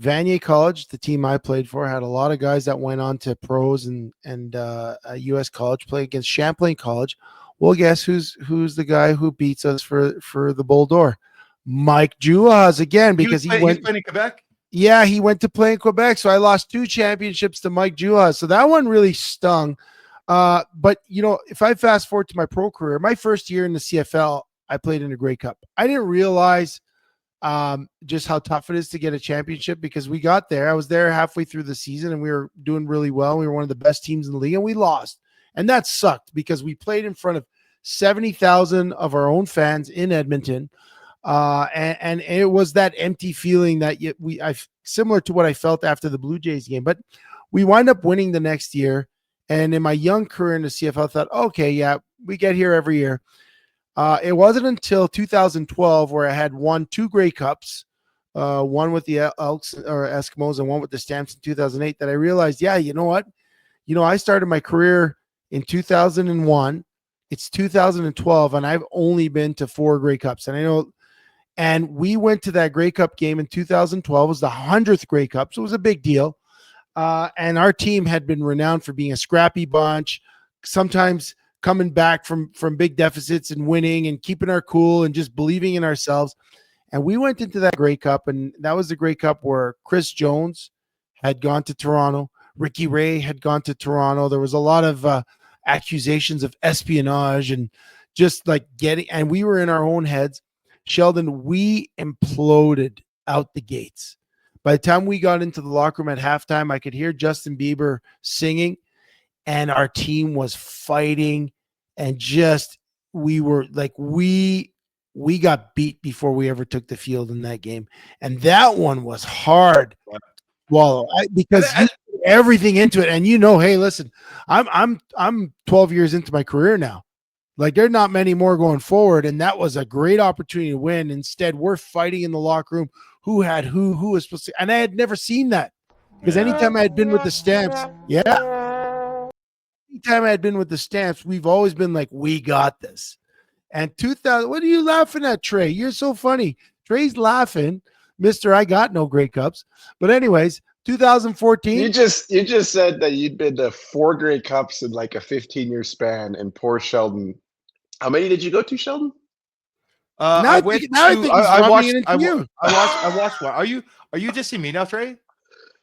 S4: Vanier College, the team I played for, had a lot of guys that went on to pros and U.S. college, play against Champlain College. Well, guess who's the guy who beats us for the Bull Door? Mike Juhas again, because he went
S3: in Quebec.
S4: Yeah, he went to play in Quebec. So I lost 2 championships to Mike Juhas. So that one really stung. But if I fast forward to my pro career, my first year in the CFL, I played in a Grey Cup. I didn't realize just how tough it is to get a championship, because we got there. I was there halfway through the season, and we were doing really well. We were one of the best teams in the league, and we lost. And that sucked, because we played in front of 70,000 of our own fans in Edmonton. And it was that empty feeling that similar to what I felt after the Blue Jays game. But we wind up winning the next year. And in my young career in the CFL, I thought, okay, yeah, we get here every year. It wasn't until 2012 where I had won 2 Grey Cups, one with the Elks or Eskimos and one with the Stamps in 2008, that I realized, yeah, you know what? I started my career in 2001. It's 2012, and I've only been to 4 Grey Cups. And we went to that Grey Cup game in 2012. It was the 100th Grey Cup, so it was a big deal. And our team had been renowned for being a scrappy bunch, sometimes coming back from big deficits and winning and keeping our cool and just believing in ourselves. And we went into that Grey Cup, and that was the Grey Cup where Chris Jones had gone to Toronto. Ricky Ray had gone to Toronto. There was a lot of accusations of espionage and just like and we were in our own heads. Sheldon, we imploded out the gates. By the time we got into the locker room at halftime, I could hear Justin Bieber singing, and our team was fighting, and just we were like we got beat before we ever took the field in that game. And that one was hard to swallow, because you put everything into it. And hey, listen, I'm 12 years into my career now. Like there are not many more going forward, and that was a great opportunity to win. Instead, we're fighting in the locker room who had who was supposed to, and I had never seen that because anytime I had been with the Stamps, anytime I had been with the Stamps, we've always been like, we got this. And 2000, what are you laughing at, Trey? You're so funny. Trey's laughing, Mister. I got no Grey Cups, but anyways, 2014.
S7: You just said that you'd been to 4 Grey Cups in like a 15-year span, and poor Sheldon. How many did you go to, Sheldon?
S4: I think he's rubbing it into you.
S3: I watched one. Are you dissing me now, Trey?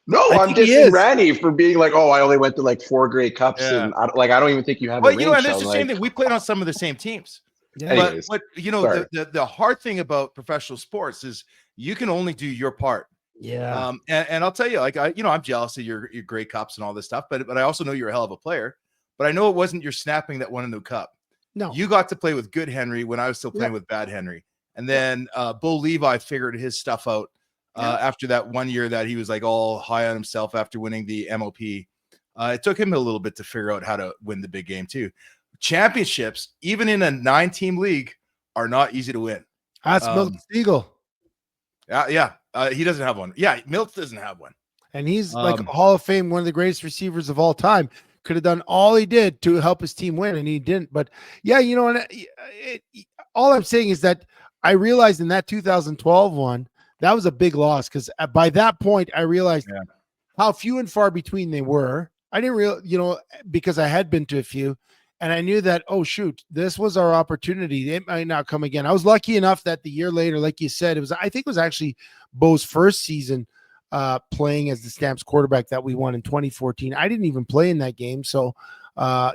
S7: No,
S4: I
S7: I'm
S4: think he
S7: dissing
S4: is.
S7: Randy for being like, oh, I only went to like 4 Grey Cups,
S3: Yeah.
S7: and I don't even think you have.
S3: Well,
S7: a
S3: you know,
S7: ring,
S3: and it's the
S7: Sheldon.
S3: same thing. We played on some of the same teams.
S4: Yeah.
S7: Anyways,
S3: But you know,
S7: sorry.
S3: the hard thing about professional sports is you can only do your part.
S4: Yeah.
S3: And I'll tell you, like I'm jealous of your Grey Cups and all this stuff, but I also know you're a hell of a player. But I know it wasn't your snapping that won in the cup.
S4: No.
S3: You got to play with good Henry when I was still playing with bad Henry. And then Bo Levi figured his stuff out after that one year that he was like all high on himself after winning the MOP. It took him a little bit to figure out how to win the big game too. Championships, even in a 9-team league, are not easy to win.
S4: That's Milton Siegel.
S3: He doesn't have one. Yeah, Milt doesn't have one.
S4: And he's like a Hall of Fame, one of the greatest receivers of all time. Could have done all he did to help his team win, and he didn't. But yeah, you know, and all I'm saying is that I realized in that 2012 one, that was a big loss because by that point, I realized how few and far between they were. I didn't realize, you know, because I had been to a few, and I knew that, oh, shoot, this was our opportunity. It might not come again. I was lucky enough that the year later, like you said, I think it was actually Bo's first season playing as the Stamps quarterback that we won in 2014. I didn't even play in that game. So,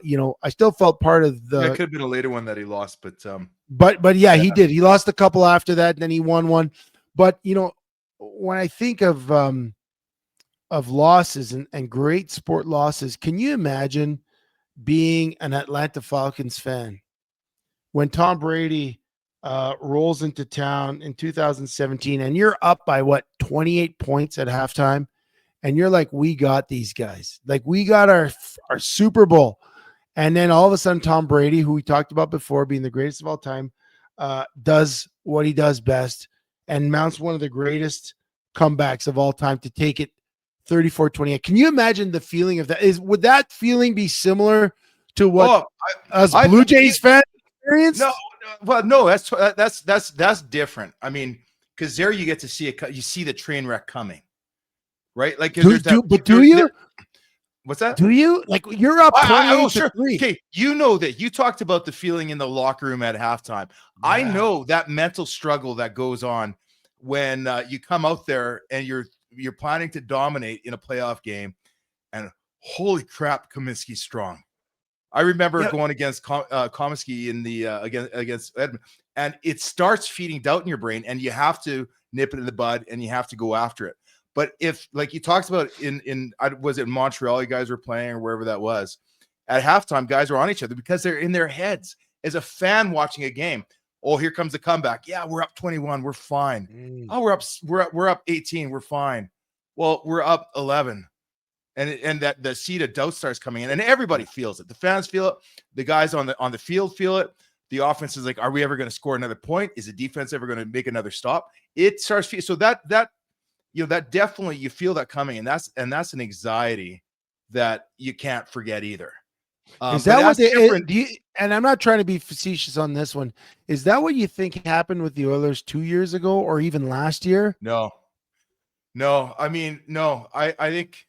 S4: you know, I still felt part of the.
S3: That could have been a later one that he lost, but
S4: yeah, he did. He lost a couple after that, and then he won one. But, you know, when I think of losses and great sport losses, can you imagine being an Atlanta Falcons fan when Tom Brady rolls into town in 2017 and you're up by 28 points at halftime, and you're like, we got these guys, like we got our Super Bowl, and then all of a sudden Tom Brady, who we talked about before being the greatest of all time, does what he does best and mounts one of the greatest comebacks of all time to take it 34-28. Can you imagine the feeling of that? Would that feeling be similar to what Blue Jays fans experienced?
S3: No, well, no, that's different. I mean, because there you get to see you see the train wreck coming, right? Like,
S4: do you?
S3: What's that?
S4: Do you? Like, you're up 28-3.
S3: Okay, you know that you talked about the feeling in the locker room at halftime. Yeah. I know that mental struggle that goes on when you come out there and you're planning to dominate in a playoff game, and holy crap, Comiskey's strong. I remember going against Comiskey in the against Edmonton, and it starts feeding doubt in your brain, and you have to nip it in the bud, and you have to go after it. But if, like you talked about was it Montreal you guys were playing or wherever that was, at halftime, guys are on each other because they're in their heads. As a fan watching a game, oh, here comes the comeback. Yeah, we're up 21. We're fine. Oh, we're up 18. We're fine. Well, we're up 11. And that the seed of doubt starts coming in, and everybody feels it. The fans feel it. The guys on the field feel it. The offense is like, are we ever going to score another point? Is the defense ever going to make another stop? It starts so that you know, that definitely you feel that coming, and that's an anxiety that you can't forget either.
S4: Is that what and I'm not trying to be facetious on this one. Is that what you think happened with the Oilers 2 years ago or even last year?
S3: No. I mean, no. I think,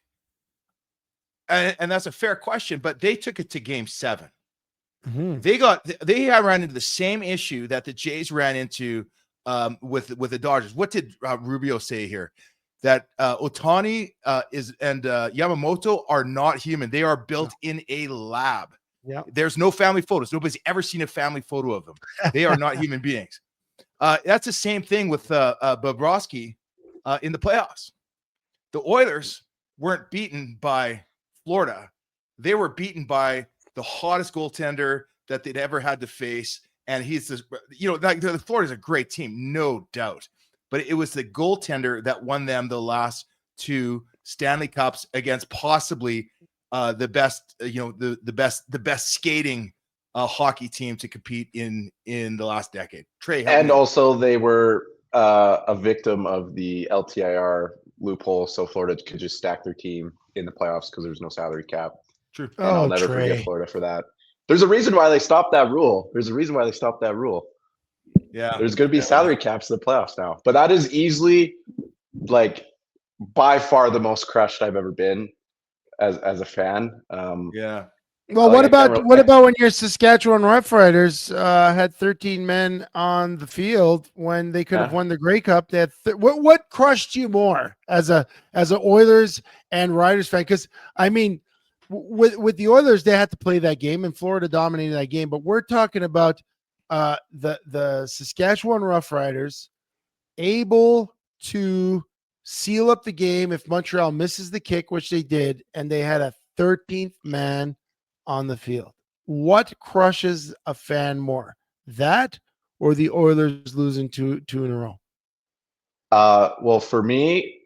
S3: and that's a fair question, but they took it to Game 7. Mm-hmm. They ran into the same issue that the Jays ran into with the Dodgers. What did Rubio say here? That Ohtani and Yamamoto are not human. They are built in a lab. Yeah. There's no family photos. Nobody's ever seen a family photo of them. They are not human beings. That's the same thing with Bobrovsky in the playoffs. The Oilers weren't beaten by Florida. They were beaten by the hottest goaltender that they'd ever had to face. And he's this, you know, like Florida's a great team, no doubt. But it was the goaltender that won them the last 2 Stanley Cups against possibly the best, you know, the best skating hockey team to compete in the last decade. Trey, help
S7: And
S3: me out.
S7: also they were a victim of the LTIR loophole, so Florida could just stack their team in the playoffs because there's no salary cap.
S3: True.
S7: And I'll never
S4: Trey.
S7: forget Florida for that. There's a reason why they stopped that rule.
S3: Yeah.
S7: There's going to be salary caps in the playoffs now. But that is easily, like, by far the most crushed I've ever been as a fan.
S3: Yeah.
S4: Well,
S7: Like,
S4: what about when your Saskatchewan Roughriders had 13 men on the field when they could have won the Grey Cup? They had what crushed you more as a Oilers and Riders fan? Because I mean, with the Oilers, they had to play that game, and Florida dominated that game. But we're talking about the Saskatchewan Roughriders able to seal up the game if Montreal misses the kick, which they did, and they had a 13th man on the field. What crushes a fan more, that or the Oilers losing two in a row?
S7: Well, for me,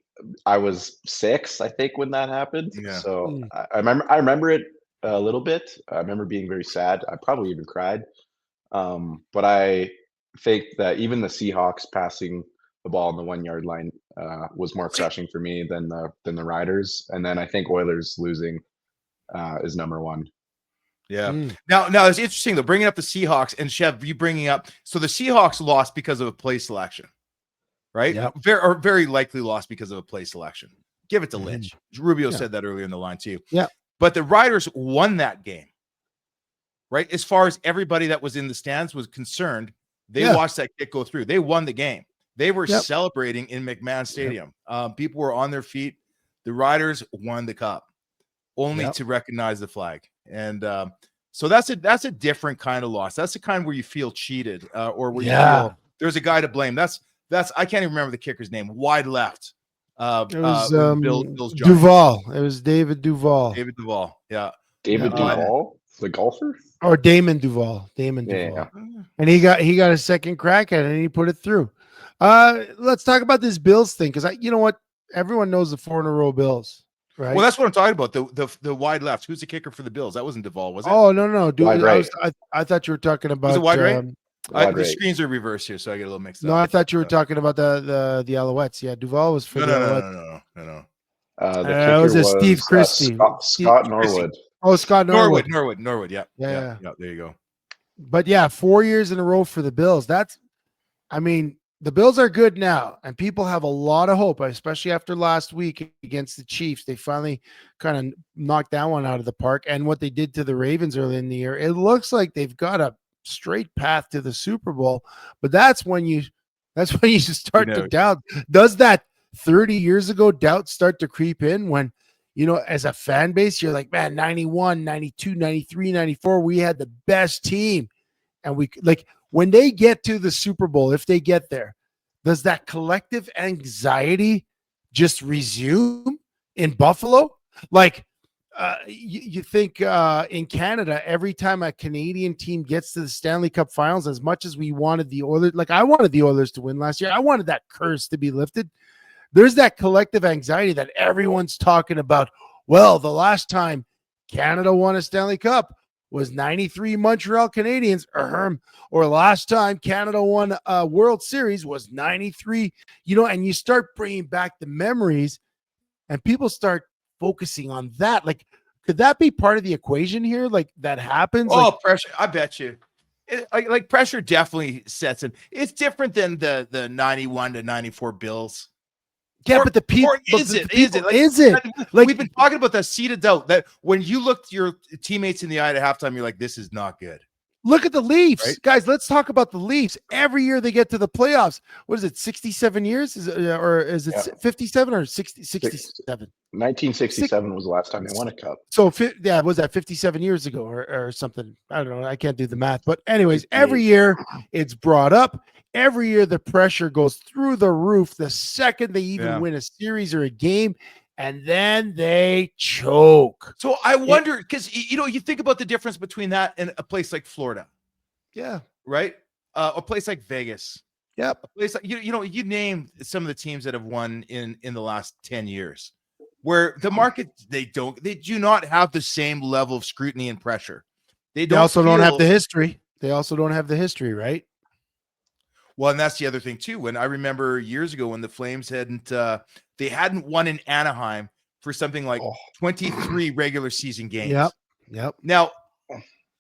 S7: I was 6, I think, when that happened.
S3: Yeah.
S7: So I remember it a little bit. I remember being very sad. I probably even cried. But I think that even the Seahawks passing the ball on the 1-yard line was more crushing for me than the Riders. And then I think Oilers losing is number 1.
S3: Yeah. Now it's interesting though, bringing up the Seahawks and Chev, you bringing up, so the Seahawks lost because of a play selection, right?
S4: Yep.
S3: Very likely lost because of a play selection. Give it to Lynch. Rubio said that earlier in the line too.
S4: Yeah.
S3: But the Riders won that game, right? As far as everybody that was in the stands was concerned, they watched that kick go through. They won the game. They were celebrating in McMahon Stadium. People were on their feet. The Riders won the cup only to recognize the flag. And so that's a different kind of loss. That's the kind where you feel cheated or where you feel there's a guy to blame. That's I can't even remember the kicker's name. Wide left.
S4: It was
S3: Bill's
S4: Duval. It was David Duval.
S3: David Duval. Yeah.
S7: David Duval, the golfer?
S4: Or Damon Duval. Damon Duval.
S7: Yeah.
S4: And he got a second crack at it and he put it through. Let's talk about this Bills thing, because you know what? Everyone knows the 4 in a row Bills. Right.
S3: Well, that's what I'm talking about. The wide left. Who's the kicker for the Bills? That wasn't Duval, was it?
S4: Oh no, dude.
S7: Wide right.
S4: I thought you were talking about
S3: Was it wide right?
S7: Wide
S3: The
S7: right.
S3: screens are reversed here, so I get a little mixed up.
S4: No, I thought you were talking about the Alouettes. Yeah, Duval was for the Alouettes.
S3: No.
S7: The
S4: It
S7: kicker
S4: was a Steve Christie.
S7: Scott Norwood.
S4: Oh, Scott Norwood.
S3: Norwood. Yeah.
S4: Yeah.
S3: There you go.
S4: But yeah, 4 years in a row for the Bills. The Bills are good now, and people have a lot of hope, especially after last week against the Chiefs. They finally kind of knocked that one out of the park. And what they did to the Ravens early in the year, it looks like they've got a straight path to the Super Bowl. But that's when you start to doubt. Does that 30 years ago doubt start to creep in when, as a fan base, you're like, man, 91, 92, 93, 94, we had the best team. And we like, when they get to the Super Bowl, if they get there, does that collective anxiety just resume in Buffalo? Like, you think in Canada, every time a Canadian team gets to the Stanley Cup Finals, as much as we wanted the Oilers, like I wanted the Oilers to win last year, I wanted that curse to be lifted. There's that collective anxiety that everyone's talking about. Well, the last time Canada won a Stanley Cup was 93 Montreal Canadiens, or last time Canada won a World Series was 93, and you start bringing back the memories and people start focusing on that. Like, could that be part of the equation here? Like that happens?
S3: Oh, pressure. I bet you. Like pressure definitely sets in. It's different than the 91 to 94 Bills.
S4: Yeah, but the people
S3: is it?
S4: Like
S3: we've been talking about that seed of doubt that when you look your teammates in the eye at halftime, you're like, this is not good.
S4: Look at the Leafs,
S3: right?
S4: Guys. Let's talk about the Leafs. Every year they get to the playoffs. What is it? 67 years? Is it 57 or 60? 67.
S7: 1967 was the last time they won a cup.
S4: So was that 57 years ago or something? I don't know. I can't do the math. But anyways, every year it's brought up. Every year the pressure goes through the roof the second they even win a series or a game, and then they choke.
S3: So I wonder, because you think about the difference between that and a place like Florida.
S4: Yeah.
S3: Right? A place like Vegas.
S4: Yep.
S3: A place like you name some of the teams that have won in the last 10 years, where the market they do not have the same level of scrutiny and pressure. They
S4: They also don't have
S3: feel-
S4: the history. They also don't have the history, right?
S3: Well, and that's the other thing too. When I remember years ago when the Flames they hadn't won in Anaheim for something like 23 regular season games.
S4: Yep.
S3: Now,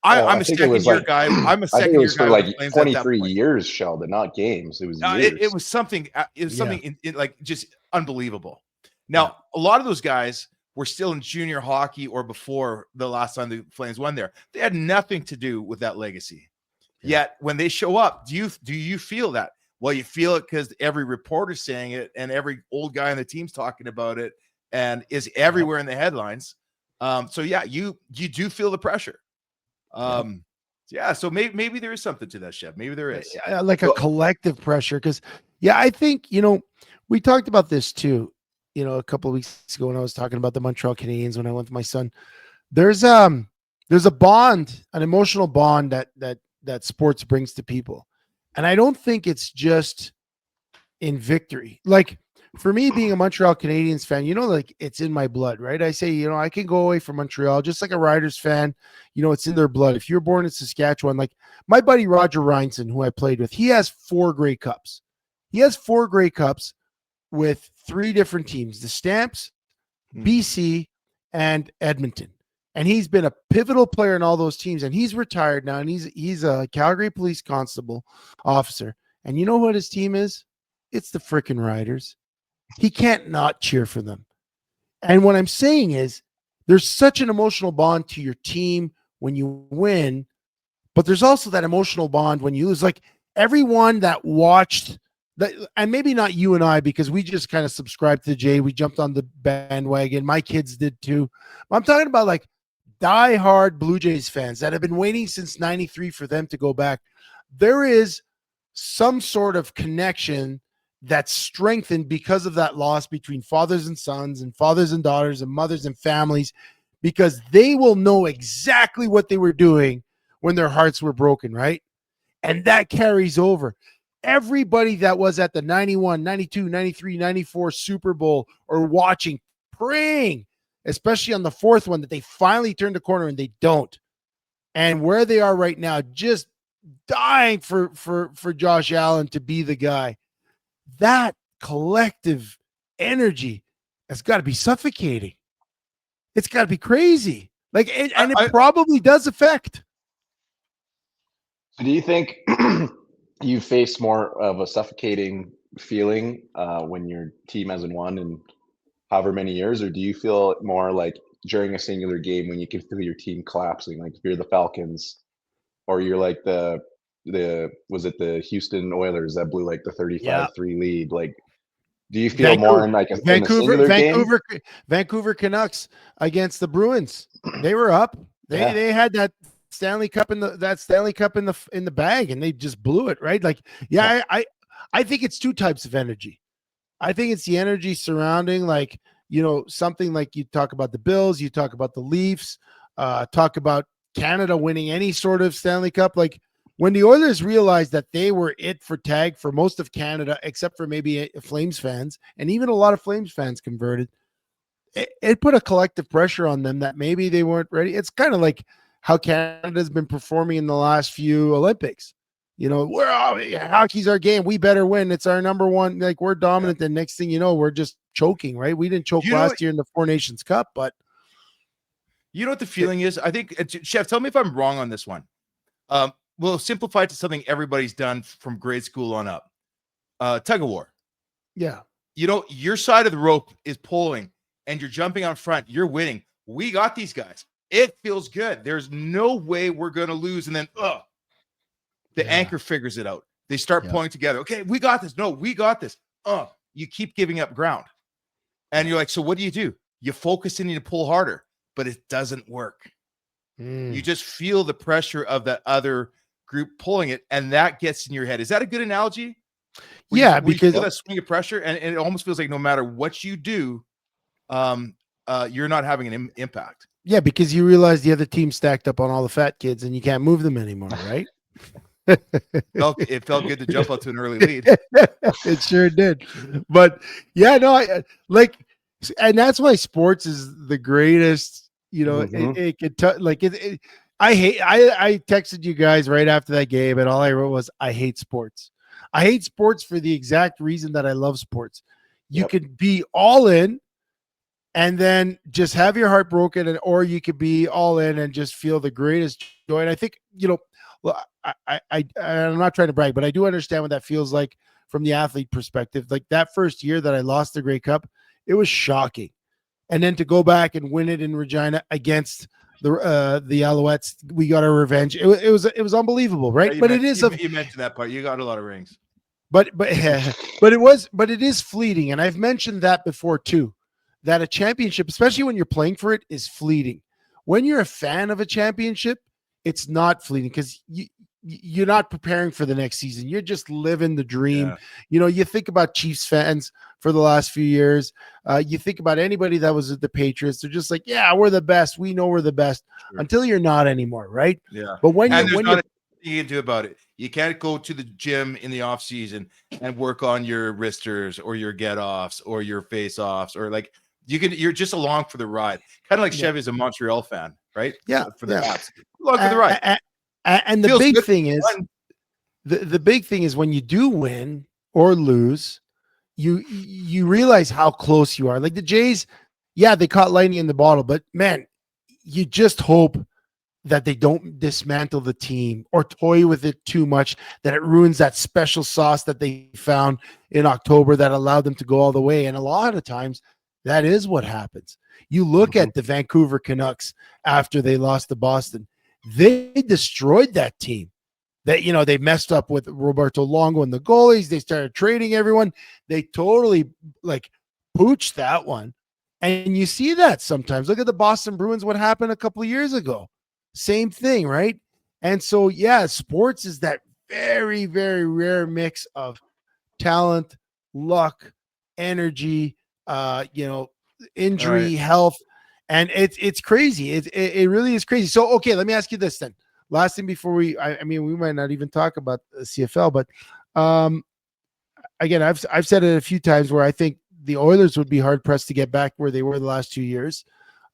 S3: I'm
S7: I
S3: a
S7: think it was
S3: second-year
S7: like
S3: guy. I'm a
S7: I think it
S3: second-year
S7: was
S3: guy
S7: for
S3: with
S7: like
S3: the Flames at that
S7: 23
S3: point.
S7: years, Sheldon, not games. It was years.
S3: It was something. It was something like just unbelievable. Now, a lot of those guys were still in junior hockey or before the last time the Flames won there. They had nothing to do with that legacy. Yet when they show up, do you feel that? Well, you feel it because every reporter's saying it, and every old guy on the team's talking about it, and is everywhere in the headlines. So yeah, you do feel the pressure. Yeah, so maybe there is something to that, Chev. Maybe there is.
S4: Like a collective pressure. Because, I think, we talked about this too, a couple of weeks ago when I was talking about the Montreal Canadiens when I went with my son. There's a bond, an emotional bond that sports brings to people. And I don't think it's just in victory. Like, for me, being a Montreal Canadiens fan, like it's in my blood, right? I say, I can go away from Montreal just like a Riders fan. It's in their blood. If you're born in Saskatchewan, like my buddy Roger Reinson, who I played with, he has 4 Grey Cups. He has 4 Grey Cups with 3 different teams, the Stamps, BC, and Edmonton. And he's been a pivotal player in all those teams. And he's retired now, and he's a Calgary Police Constable officer. And you know what his team is? It's the frickin' Riders. He can't not cheer for them. And what I'm saying is there's such an emotional bond to your team when you win, but there's also that emotional bond when you lose. Like everyone that watched that, and maybe not you and I, because we just kind of subscribed to Jay. We jumped on the bandwagon. My kids did too. I'm talking about like diehard Blue Jays fans that have been waiting since 93 for them to go back. There is some sort of connection that's strengthened because of that loss between fathers and sons and fathers and daughters and mothers and families, because they will know exactly what they were doing when their hearts were broken, right? And that carries over. Everybody that was at the 91, 92, 93, 94 Super Bowl or watching, praying, especially on the 4th one, that they finally turned the corner, and they don't. And where they are right now, just dying for Josh Allen to be the guy. That collective energy has got to be suffocating. It's got to be crazy. Like, it probably does affect.
S7: So do you think you face more of a suffocating feeling when your team hasn't won in however many years, or do you feel more like during a singular game when you can feel your team collapsing, like if you're the Falcons, or you're like the Houston Oilers that blew like the 35-3 lead? Like, do you feel more in like in a singular game?
S4: Vancouver Canucks against the Bruins. They were up. They had that Stanley Cup in the bag, and they just blew it, right? Like, I think it's 2 types of energy. I think it's the energy surrounding, like, something like you talk about the Bills, you talk about the Leafs, talk about Canada winning any sort of Stanley Cup. Like, when the Oilers realized that they were it for tag for most of Canada, except for maybe Flames fans, and even a lot of Flames fans converted, it put a collective pressure on them that maybe they weren't ready. It's kind of like how Canada's been performing in the last few Olympics. Hockey's our game. We better win. It's our number one. Like, we're dominant. The next thing you know, we're just choking, right? We didn't choke last year in the Four Nations Cup, but
S3: you know what the feeling is? I think, Chef, tell me if I'm wrong on this one. We'll simplify it to something everybody's done from grade school on up. Tug of war.
S4: Yeah.
S3: Your side of the rope is pulling and you're jumping on front. You're winning. We got these guys. It feels good. There's no way we're going to lose. And then, the anchor figures it out. They start pulling together. Okay, we got this. No, we got this. You keep giving up ground. And you're like, so what do? You focus in to pull harder, but it doesn't work. You just feel the pressure of that other group pulling it, and that gets in your head. Is that a good analogy? Because you feel that swing of pressure, and it almost feels like no matter what you do, you're not having an impact.
S4: Yeah, because you realize the other team stacked up on all the fat kids, and you can't move them anymore, right?
S3: It felt good to jump out to an early lead.
S4: It sure did. But yeah, no, I like, and that's why sports is the greatest. It could I texted you guys right after that game, and all I wrote was, I hate sports. I hate sports for the exact reason that I love sports. You could be all in and then just have your heart broken, or you could be all in and just feel the greatest joy. And I think, well, I'm not trying to brag, but I do understand what that feels like from the athlete perspective. Like that first year that I lost the Grey Cup, it was shocking. And then to go back and win it in Regina against the Alouettes, we got our revenge. It was unbelievable, right?
S3: Yeah, you mentioned that part. You got a lot of rings.
S4: But it is fleeting. And I've mentioned that before too, that a championship, especially when you're playing for it, is fleeting. When you're a fan of a championship, it's not fleeting because you're not preparing for the next season. You're just living the dream.
S3: Yeah.
S4: You think about Chiefs fans for the last few years. You think about anybody that was at the Patriots. They're just like, yeah, we're the best. We know we're the best until you're not anymore. Right.
S3: Yeah.
S4: But when
S3: you can do about it. You can't go to the gym in the off season and work on your wristers or your get offs or your face offs, or like you're just along for the ride. Kind of like Chevy is a Montreal fan, right?
S4: Yeah.
S3: For the Caps. Along for the ride.
S4: And the big thing is, the big thing is when you do win or lose, you realize how close you are. Like the Jays, they caught lightning in the bottle, but man, you just hope that they don't dismantle the team or toy with it too much, that it ruins that special sauce that they found in October that allowed them to go all the way. And a lot of times that is what happens. You look at the Vancouver Canucks after they lost to Boston. They destroyed that team. They messed up with Roberto Longo and the goalies. They started trading everyone. They totally pooched that one. And you see that sometimes. Look at the Boston Bruins, what happened a couple of years ago. Same thing, right? And so, sports is that very, very rare mix of talent, luck, energy, injury, health. And it's crazy. It really is crazy. So, okay, let me ask you this then. Last thing before we might not even talk about the CFL, but again, I've said it a few times where I think the Oilers would be hard pressed to get back where they were the last 2 years.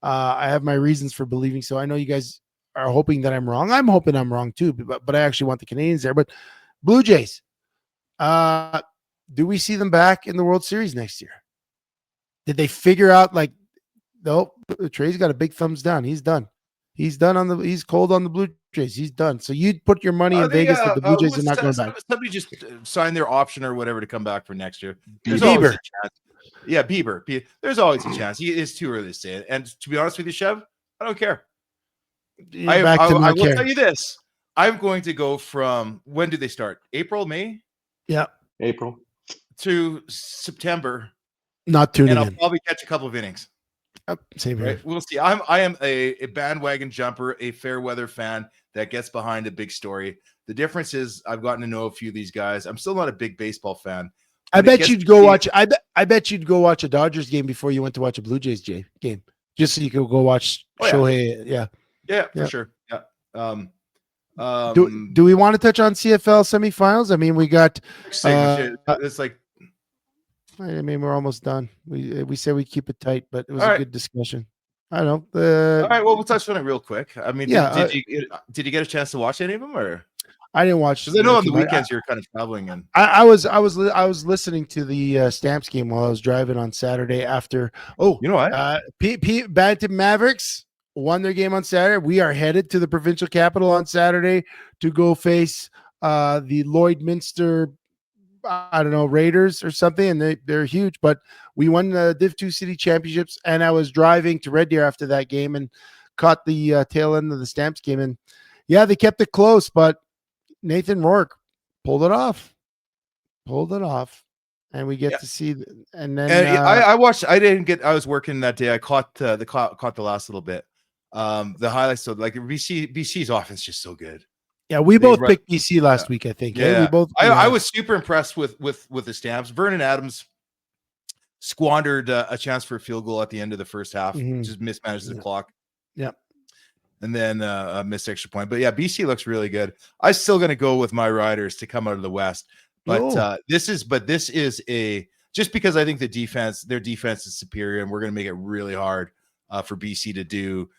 S4: I have my reasons for believing so. I know you guys are hoping that I'm wrong. I'm hoping I'm wrong too, but I actually want the Canadians there. But Blue Jays, do we see them back in the World Series next year? Did they figure out nope, Trey's got a big thumbs down. He's done. He's cold on the Blue Jays. He's done. So you'd put your money in Vegas that the Blue Jays are not going back.
S3: Somebody just signed their option or whatever to come back for next year. There's
S4: Bieber.
S3: always a chance. Yeah, Bieber. There's always a chance. It's too early to say it. And to be honest with you, Chev, I don't care. I will tell you this. I'm going to go from, when do they start? April, May?
S4: Yeah.
S7: April.
S3: To September.
S4: Not tuning in.
S3: And I'll probably catch a couple of innings.
S4: Same here.
S3: Right? We'll see. I am a bandwagon jumper, a fair weather fan that gets behind a big story. The difference is I've gotten to know a few of these guys. I'm still not a big baseball fan.
S4: I bet you'd go watch a Dodgers game before you went to watch a Blue Jays game, just so you could go watch Shohei.
S3: Yeah, for sure. Yeah.
S4: Do we want to touch on CFL semifinals? I mean, we got.
S3: It's like.
S4: I mean, we're almost done. We said we keep it tight, but it was a good discussion. I don't know.
S3: All right. Well, we'll touch on it real quick. I mean, did you get a chance to watch any of them, or?
S4: I didn't watch.
S3: Because I know on the weekends you're kind of traveling, and
S4: I was listening to the Stamps game while I was driving on Saturday after. Oh,
S3: you know what?
S4: Bantam Mavericks won their game on Saturday. We are headed to the provincial capital on Saturday to go face the Lloydminster, I don't know, Raiders or something, and they're huge. But we won the Div 2 City Championships, and I was driving to Red Deer after that game and caught the tail end of the Stamps game, and they kept it close, but Nathan Rourke pulled it off, and we get to see. And then
S3: I watched. I didn't get. I was working that day. I caught the last little bit. The highlights. So like BC's offense is just so good.
S4: Yeah, we both picked BC last week, I think.
S3: Yeah,
S4: we both.
S3: I was super impressed with the Stamps. Vernon Adams squandered a chance for a field goal at the end of the first half. Just mismanaged the clock.
S4: Yeah.
S3: And then a missed extra point. But yeah, BC looks really good. I'm still going to go with my Riders to come out of the West. But this is a, just because I think their defense is superior, and we're going to make it really hard for BC to do.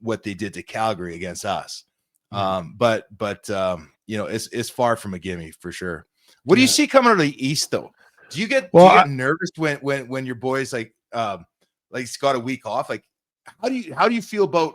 S3: what they did to Calgary against us. But it's far from a gimme for sure. What do you see coming out of the East though? Do you get nervous when your boys like got a week off? Like, how do you feel about?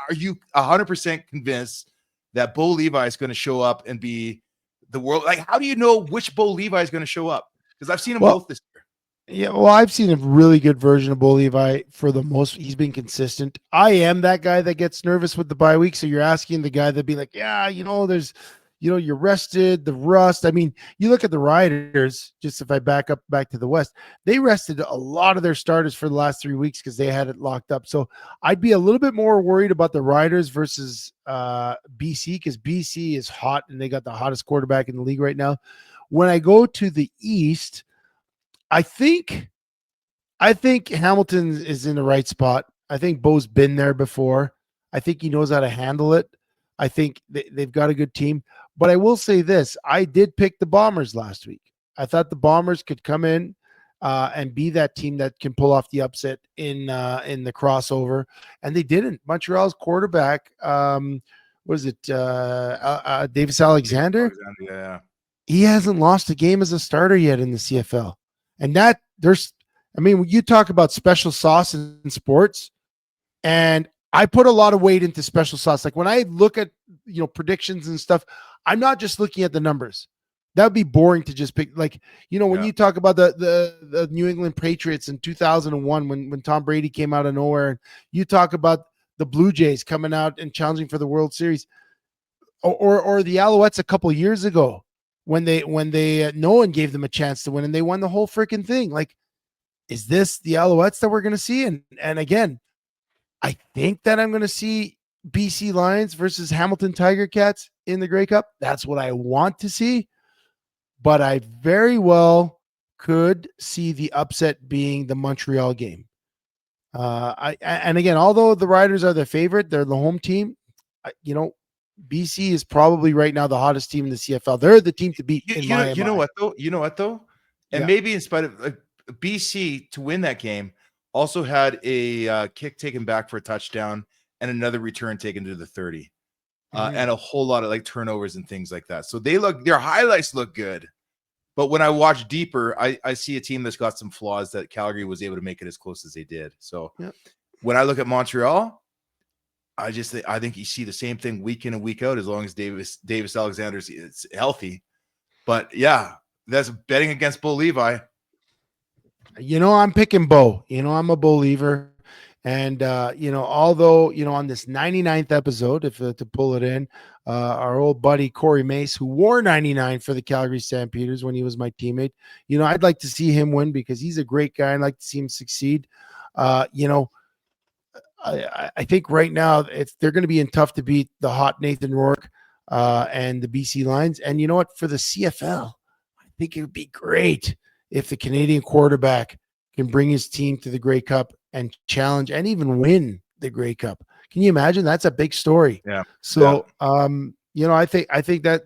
S3: Are you 100% convinced that Bo Levi is going to show up and be the world? Like, how do you know which Bo Levi is going to show up? Because I've seen them both this year.
S4: Yeah, well, I've seen a really good version of Bo Levi for the most. He's been consistent. I am that guy that gets nervous with the bye week. So you're asking the guy that'd be like, yeah, there's, you're rested, the rust. I mean, you look at the Riders, just if I back to the West, they rested a lot of their starters for the last 3 weeks because they had it locked up. So I'd be a little bit more worried about the Riders versus BC, because BC is hot and they got the hottest quarterback in the league right now. When I go to the East, I think Hamilton is in the right spot. I think Bo's been there before. I think he knows how to handle it. I think they've got a good team. But I will say this. I did pick the Bombers last week. I thought the Bombers could come in and be that team that can pull off the upset in the crossover. And they didn't. Montreal's quarterback, Davis Alexander?
S3: Yeah.
S4: He hasn't lost a game as a starter yet in the CFL. And when you talk about special sauce in sports, and I put a lot of weight into special sauce. Like when I look at, predictions and stuff, I'm not just looking at the numbers. That would be boring to just pick. Like, when you talk about the New England Patriots in 2001, when Tom Brady came out of nowhere, and you talk about the Blue Jays coming out and challenging for the World Series, or the Alouettes a couple years ago, when they no one gave them a chance to win and they won the whole freaking thing. Like, is this the Alouettes that we're going to see? And again, I think that I'm going to see BC Lions versus Hamilton Tiger Cats in the Grey Cup. That's what I want to see. But I very well could see the upset being the Montreal game. And again, although the Riders are the favorite, they're the home team. BC is probably right now the hottest team in the CFL. They're the team to beat. You know what though? And maybe in spite of BC to win that game, also had a kick taken back for a touchdown and another return taken to the 30, and a whole lot of turnovers and things like that. So their highlights look good, but when I watch deeper, I see a team that's got some flaws that Calgary was able to make it as close as they did. So when I look at Montreal, I think you see the same thing week in and week out as long as Davis Alexander is healthy. But yeah, that's betting against Bo Levi. I'm picking Bo. I'm a Bo Lever. And, although, on this 99th episode, if to pull it in, our old buddy Corey Mace, who wore 99 for the Calgary Stampeders when he was my teammate, I'd like to see him win because he's a great guy. I'd like to see him succeed. I think right now they're going to be in tough to beat the hot Nathan Rourke and the BC Lions. And you know what? For the CFL, I think it would be great if the Canadian quarterback can bring his team to the Grey Cup and challenge and even win the Grey Cup. Can you imagine? That's a big story.
S3: Yeah.
S4: So, I think that,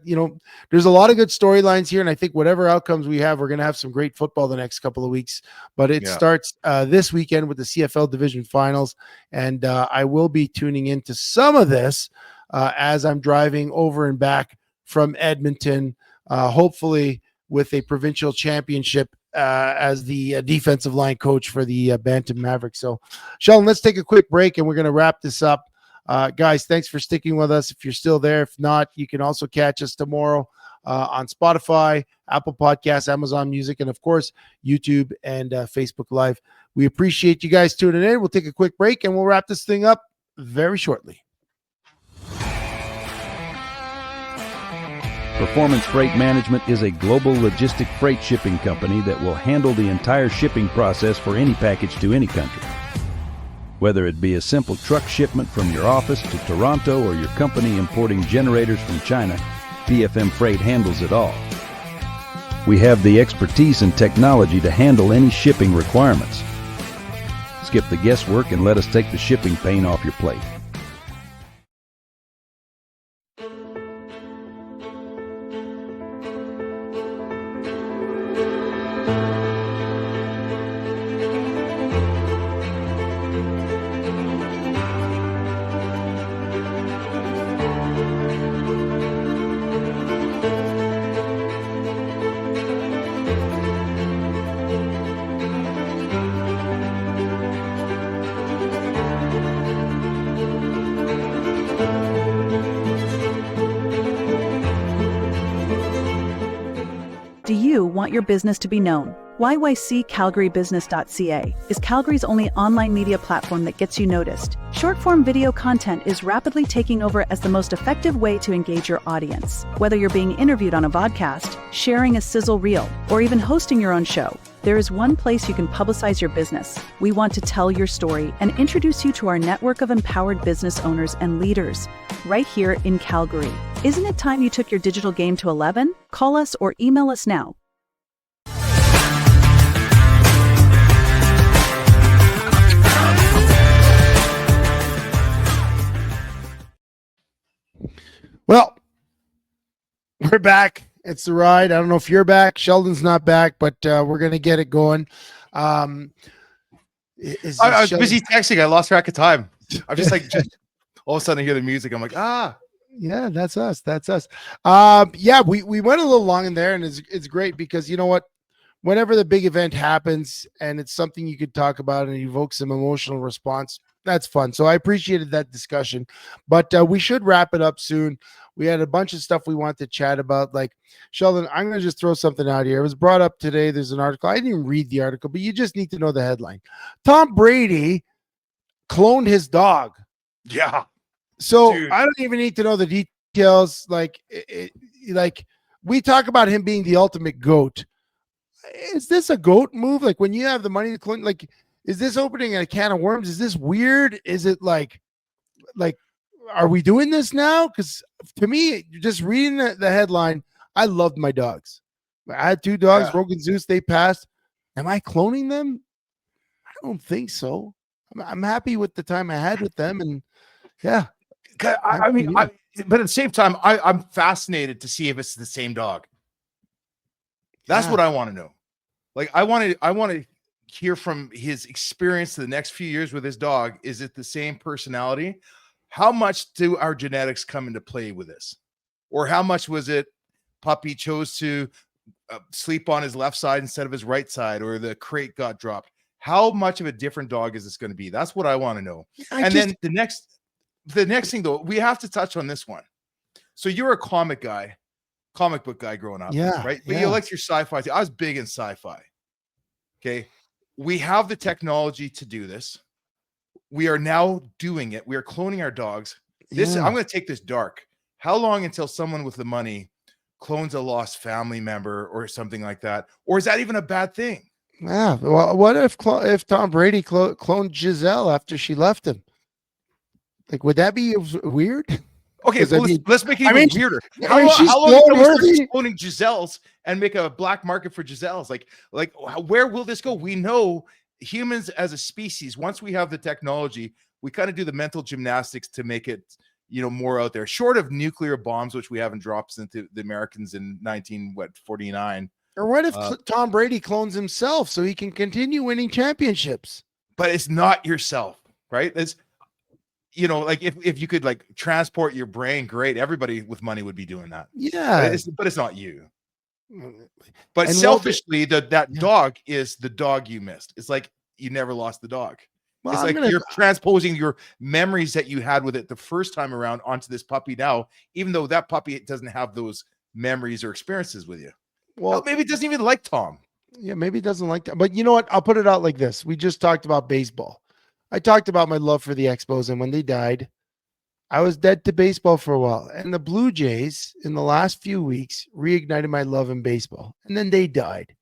S4: there's a lot of good storylines here. And I think whatever outcomes we have, we're going to have some great football the next couple of weeks. But it starts this weekend with the CFL Division Finals. And I will be tuning into some of this as I'm driving over and back from Edmonton, hopefully with a provincial championship as the defensive line coach for the Bantam Mavericks. So, Sheldon, let's take a quick break and we're going to wrap this up. Guys, thanks for sticking with us. If you're still there, if not, you can also catch us tomorrow on Spotify, Apple Podcasts, Amazon Music, and of course, YouTube and Facebook Live. We appreciate you guys tuning in. We'll take a quick break and we'll wrap this thing up very shortly.
S5: Performance Freight Management is a global logistic freight shipping company that will handle the entire shipping process for any package to any country. Whether it be a simple truck shipment from your office to Toronto or your company importing generators from China, PFM Freight handles it all. We have the expertise and technology to handle any shipping requirements. Skip the guesswork and let us take the shipping pain off your plate.
S6: Do you want your business to be known? YYCCalgaryBusiness.ca is Calgary's only online media platform that gets you noticed. Short-form video content is rapidly taking over as the most effective way to engage your audience. Whether you're being interviewed on a vodcast, sharing a sizzle reel, or even hosting your own show, there is one place you can publicize your business. We want to tell your story and introduce you to our network of empowered business owners and leaders right here in Calgary. Isn't it time you took your digital game to 11? Call us or email us now.
S4: Well, we're back. It's the ride. I don't know if you're back. Sheldon's not back, but we're going to get it going.
S3: I was busy texting. I lost track of time. I'm just all of a sudden I hear the music. I'm like,
S4: yeah, that's us. That's us. Yeah, we went a little long in there, and it's great because you know what? Whenever the big event happens and it's something you could talk about and evoke some emotional response, that's fun. So I appreciated that discussion, but we should wrap it up soon. We had a bunch of stuff we want to chat about. Like, Sheldon, I'm going to just throw something out here. It was brought up today. There's an article. I didn't even read the article, but you just need to know the headline. Tom Brady cloned his dog.
S3: yeah.
S4: So
S3: Dude.
S4: I don't even need to know the details. Like we talk about him being the ultimate GOAT. Is this a GOAT move? Like when you have the money to clone, like, is this opening a can of worms? Is this weird? Is it like, are we doing this now? Because to me, just reading the headline, I loved my dogs. I had 2 dogs,
S3: Yeah.
S4: Rogan Zeus, they passed. Am I cloning them? I don't think so. I'm happy with the time I had with them. And yeah.
S3: But at the same time, I'm fascinated to see if it's the same dog. That's what I want to know. Like, I want to hear from his experience the next few years with his dog. Is it the same personality? How much do our genetics come into play with this? Or how much was it puppy chose to sleep on his left side instead of his right side, or the crate got dropped? How much of a different dog is this going to be? That's what I want to know. Then the next thing, though, we have to touch on this one. So you're a comic book guy growing up, right? But you liked your sci-fi. I was big in sci-fi. Okay. We have the technology to do this. We are now doing it. We are cloning our dogs. I'm going to take this dark. How long until someone with the money clones a lost family member or something like that? Or is that even a bad thing?
S4: Yeah. Well, what if Tom Brady cloned Giselle after she left him? Like, would that be weird?
S3: Okay, well, let's make it even weirder. How long until we start cloning Giselles and make a black market for Giselles? Like, where will this go? We know humans as a species, once we have the technology, we kind of do the mental gymnastics to make it, more out there. Short of nuclear bombs, which we haven't dropped into the Americans in 1949.
S4: Or what if Tom Brady clones himself so he can continue winning championships?
S3: But it's not yourself, right? It's like if you could like transport your brain, great. Everybody with money would be doing that.
S4: Yeah.
S3: But it's not you. But selfishly, that dog is the dog you missed. It's like you never lost the dog. Well, it's like you're transposing your memories that you had with it the first time around onto this puppy now, even though that puppy doesn't have those memories or experiences with you. Well, maybe it doesn't even like Tom.
S4: Yeah, maybe it doesn't like that. But you know what? I'll put it out like this. We just talked about baseball. I talked about my love for the Expos, and when they died, I was dead to baseball for a while. And the Blue Jays, in the last few weeks, reignited my love in baseball. And then they died.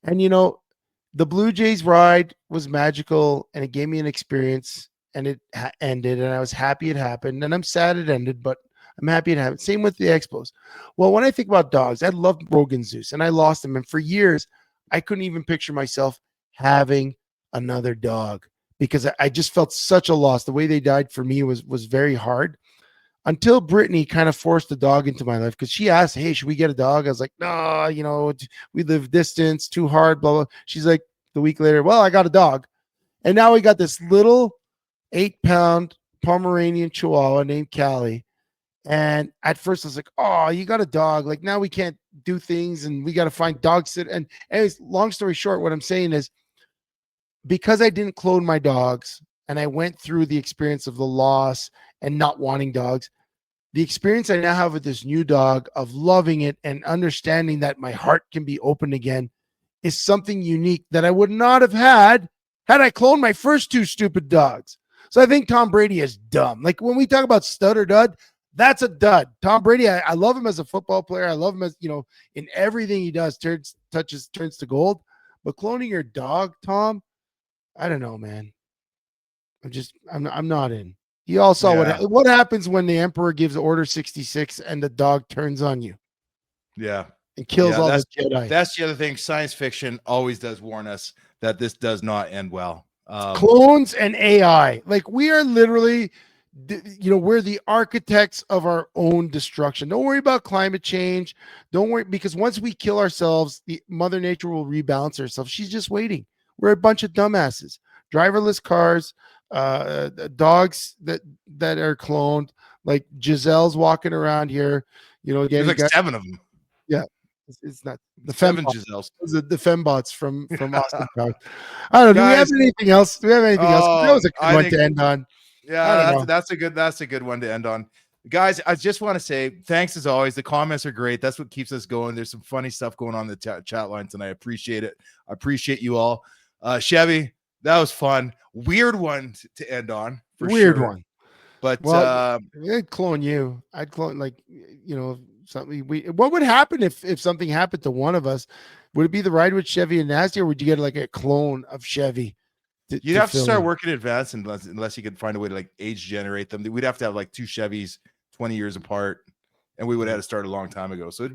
S4: And, the Blue Jays ride was magical, and it gave me an experience, and it ended, and I was happy it happened. And I'm sad it ended, but I'm happy it happened. Same with the Expos. Well, when I think about dogs, I loved Rogan Zeus, and I lost him. And for years, I couldn't even picture myself having another dog, because I just felt such a loss. The way they died for me was very hard, until Brittany kind of forced the dog into my life, because she asked, hey, should we get a dog? I was like, no, we live distance, too hard, blah, blah. She's like, the week later, well, I got a dog. And now we got this little 8-pound Pomeranian Chihuahua named Callie. And at first I was like, oh, you got a dog. Like, now we can't do things, and we got to find dog sit. And anyways, long story short, what I'm saying is, because I didn't clone my dogs and I went through the experience of the loss and not wanting dogs, the experience I now have with this new dog of loving it and understanding that my heart can be open again is something unique that I would not have had I cloned my first two stupid dogs. So I think Tom Brady is dumb. Like when we talk about stud or dud, that's a dud. Tom Brady, I love him as a football player. I love him as, in everything he does, turns to gold. But cloning your dog, Tom, I don't know, man. I'm not in. You all saw what happens when the Emperor gives Order 66 and the dog turns on you.
S3: Yeah.
S4: And kills all the Jedi.
S3: That's the other thing. Science fiction always does warn us that this does not end well.
S4: Clones and AI. Like we are literally, we're the architects of our own destruction. Don't worry about climate change. Don't worry, because once we kill ourselves, the Mother Nature will rebalance herself. She's just waiting. We're a bunch of dumbasses. Driverless cars, dogs that are cloned, like Giselle's walking around here.
S3: There's like 7 of them.
S4: Yeah. It's not the
S3: 7
S4: fembots.
S3: Giselles.
S4: The fembots from Austin Powers. I don't know. Do we have anything else? That was a good one to end on.
S3: Yeah, that's a good one to end on. Guys, I just want to say thanks as always. The comments are great. That's what keeps us going. There's some funny stuff going on in the chat lines, and I appreciate it. I appreciate you all. Chevy, that was fun. Weird one to end on.
S4: Weird one.
S3: But
S4: I'd clone you. I'd clone something. What would happen if something happened to one of us? Would it be the ride with Chevy and Nasty, or would you get like a clone of Chevy?
S3: You'd have to start working in advance unless you could find a way to like age generate them. We'd have to have like 2 Chevys 20 years apart, and we would have to start a long time ago. So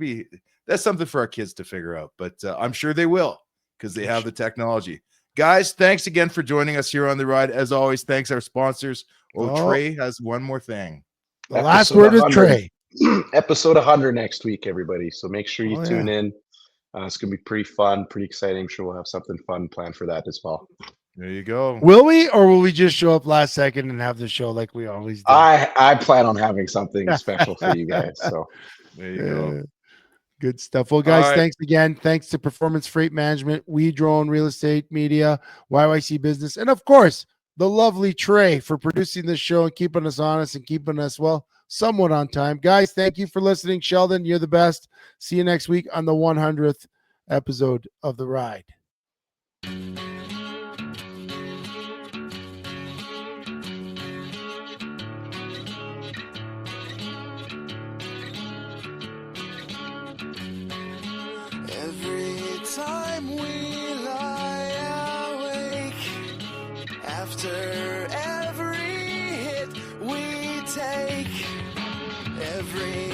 S3: that's something for our kids to figure out, but I'm sure they will because they have the technology. Guys, thanks again for joining us here on The Ride. As always, thanks our sponsors. Trey has one more thing.
S4: The last word is Trey.
S7: Episode 100 next week, everybody. So make sure you tune in. It's going to be pretty fun, pretty exciting. I'm sure we'll have something fun planned for that as well.
S3: There you go.
S4: Will we, or will we just show up last second and have the show like we always do?
S7: I plan on having something special for you guys. So
S3: there you go.
S4: Good stuff. Well, guys, thanks again. Thanks to Performance Freight Management, We Drone Real Estate Media, YYC Business, and of course, the lovely Trey for producing this show and keeping us honest and keeping us, somewhat on time. Guys, thank you for listening. Sheldon, you're the best. See you next week on the 100th episode of The Ride.
S1: Every time we lie awake, after every hit we take, every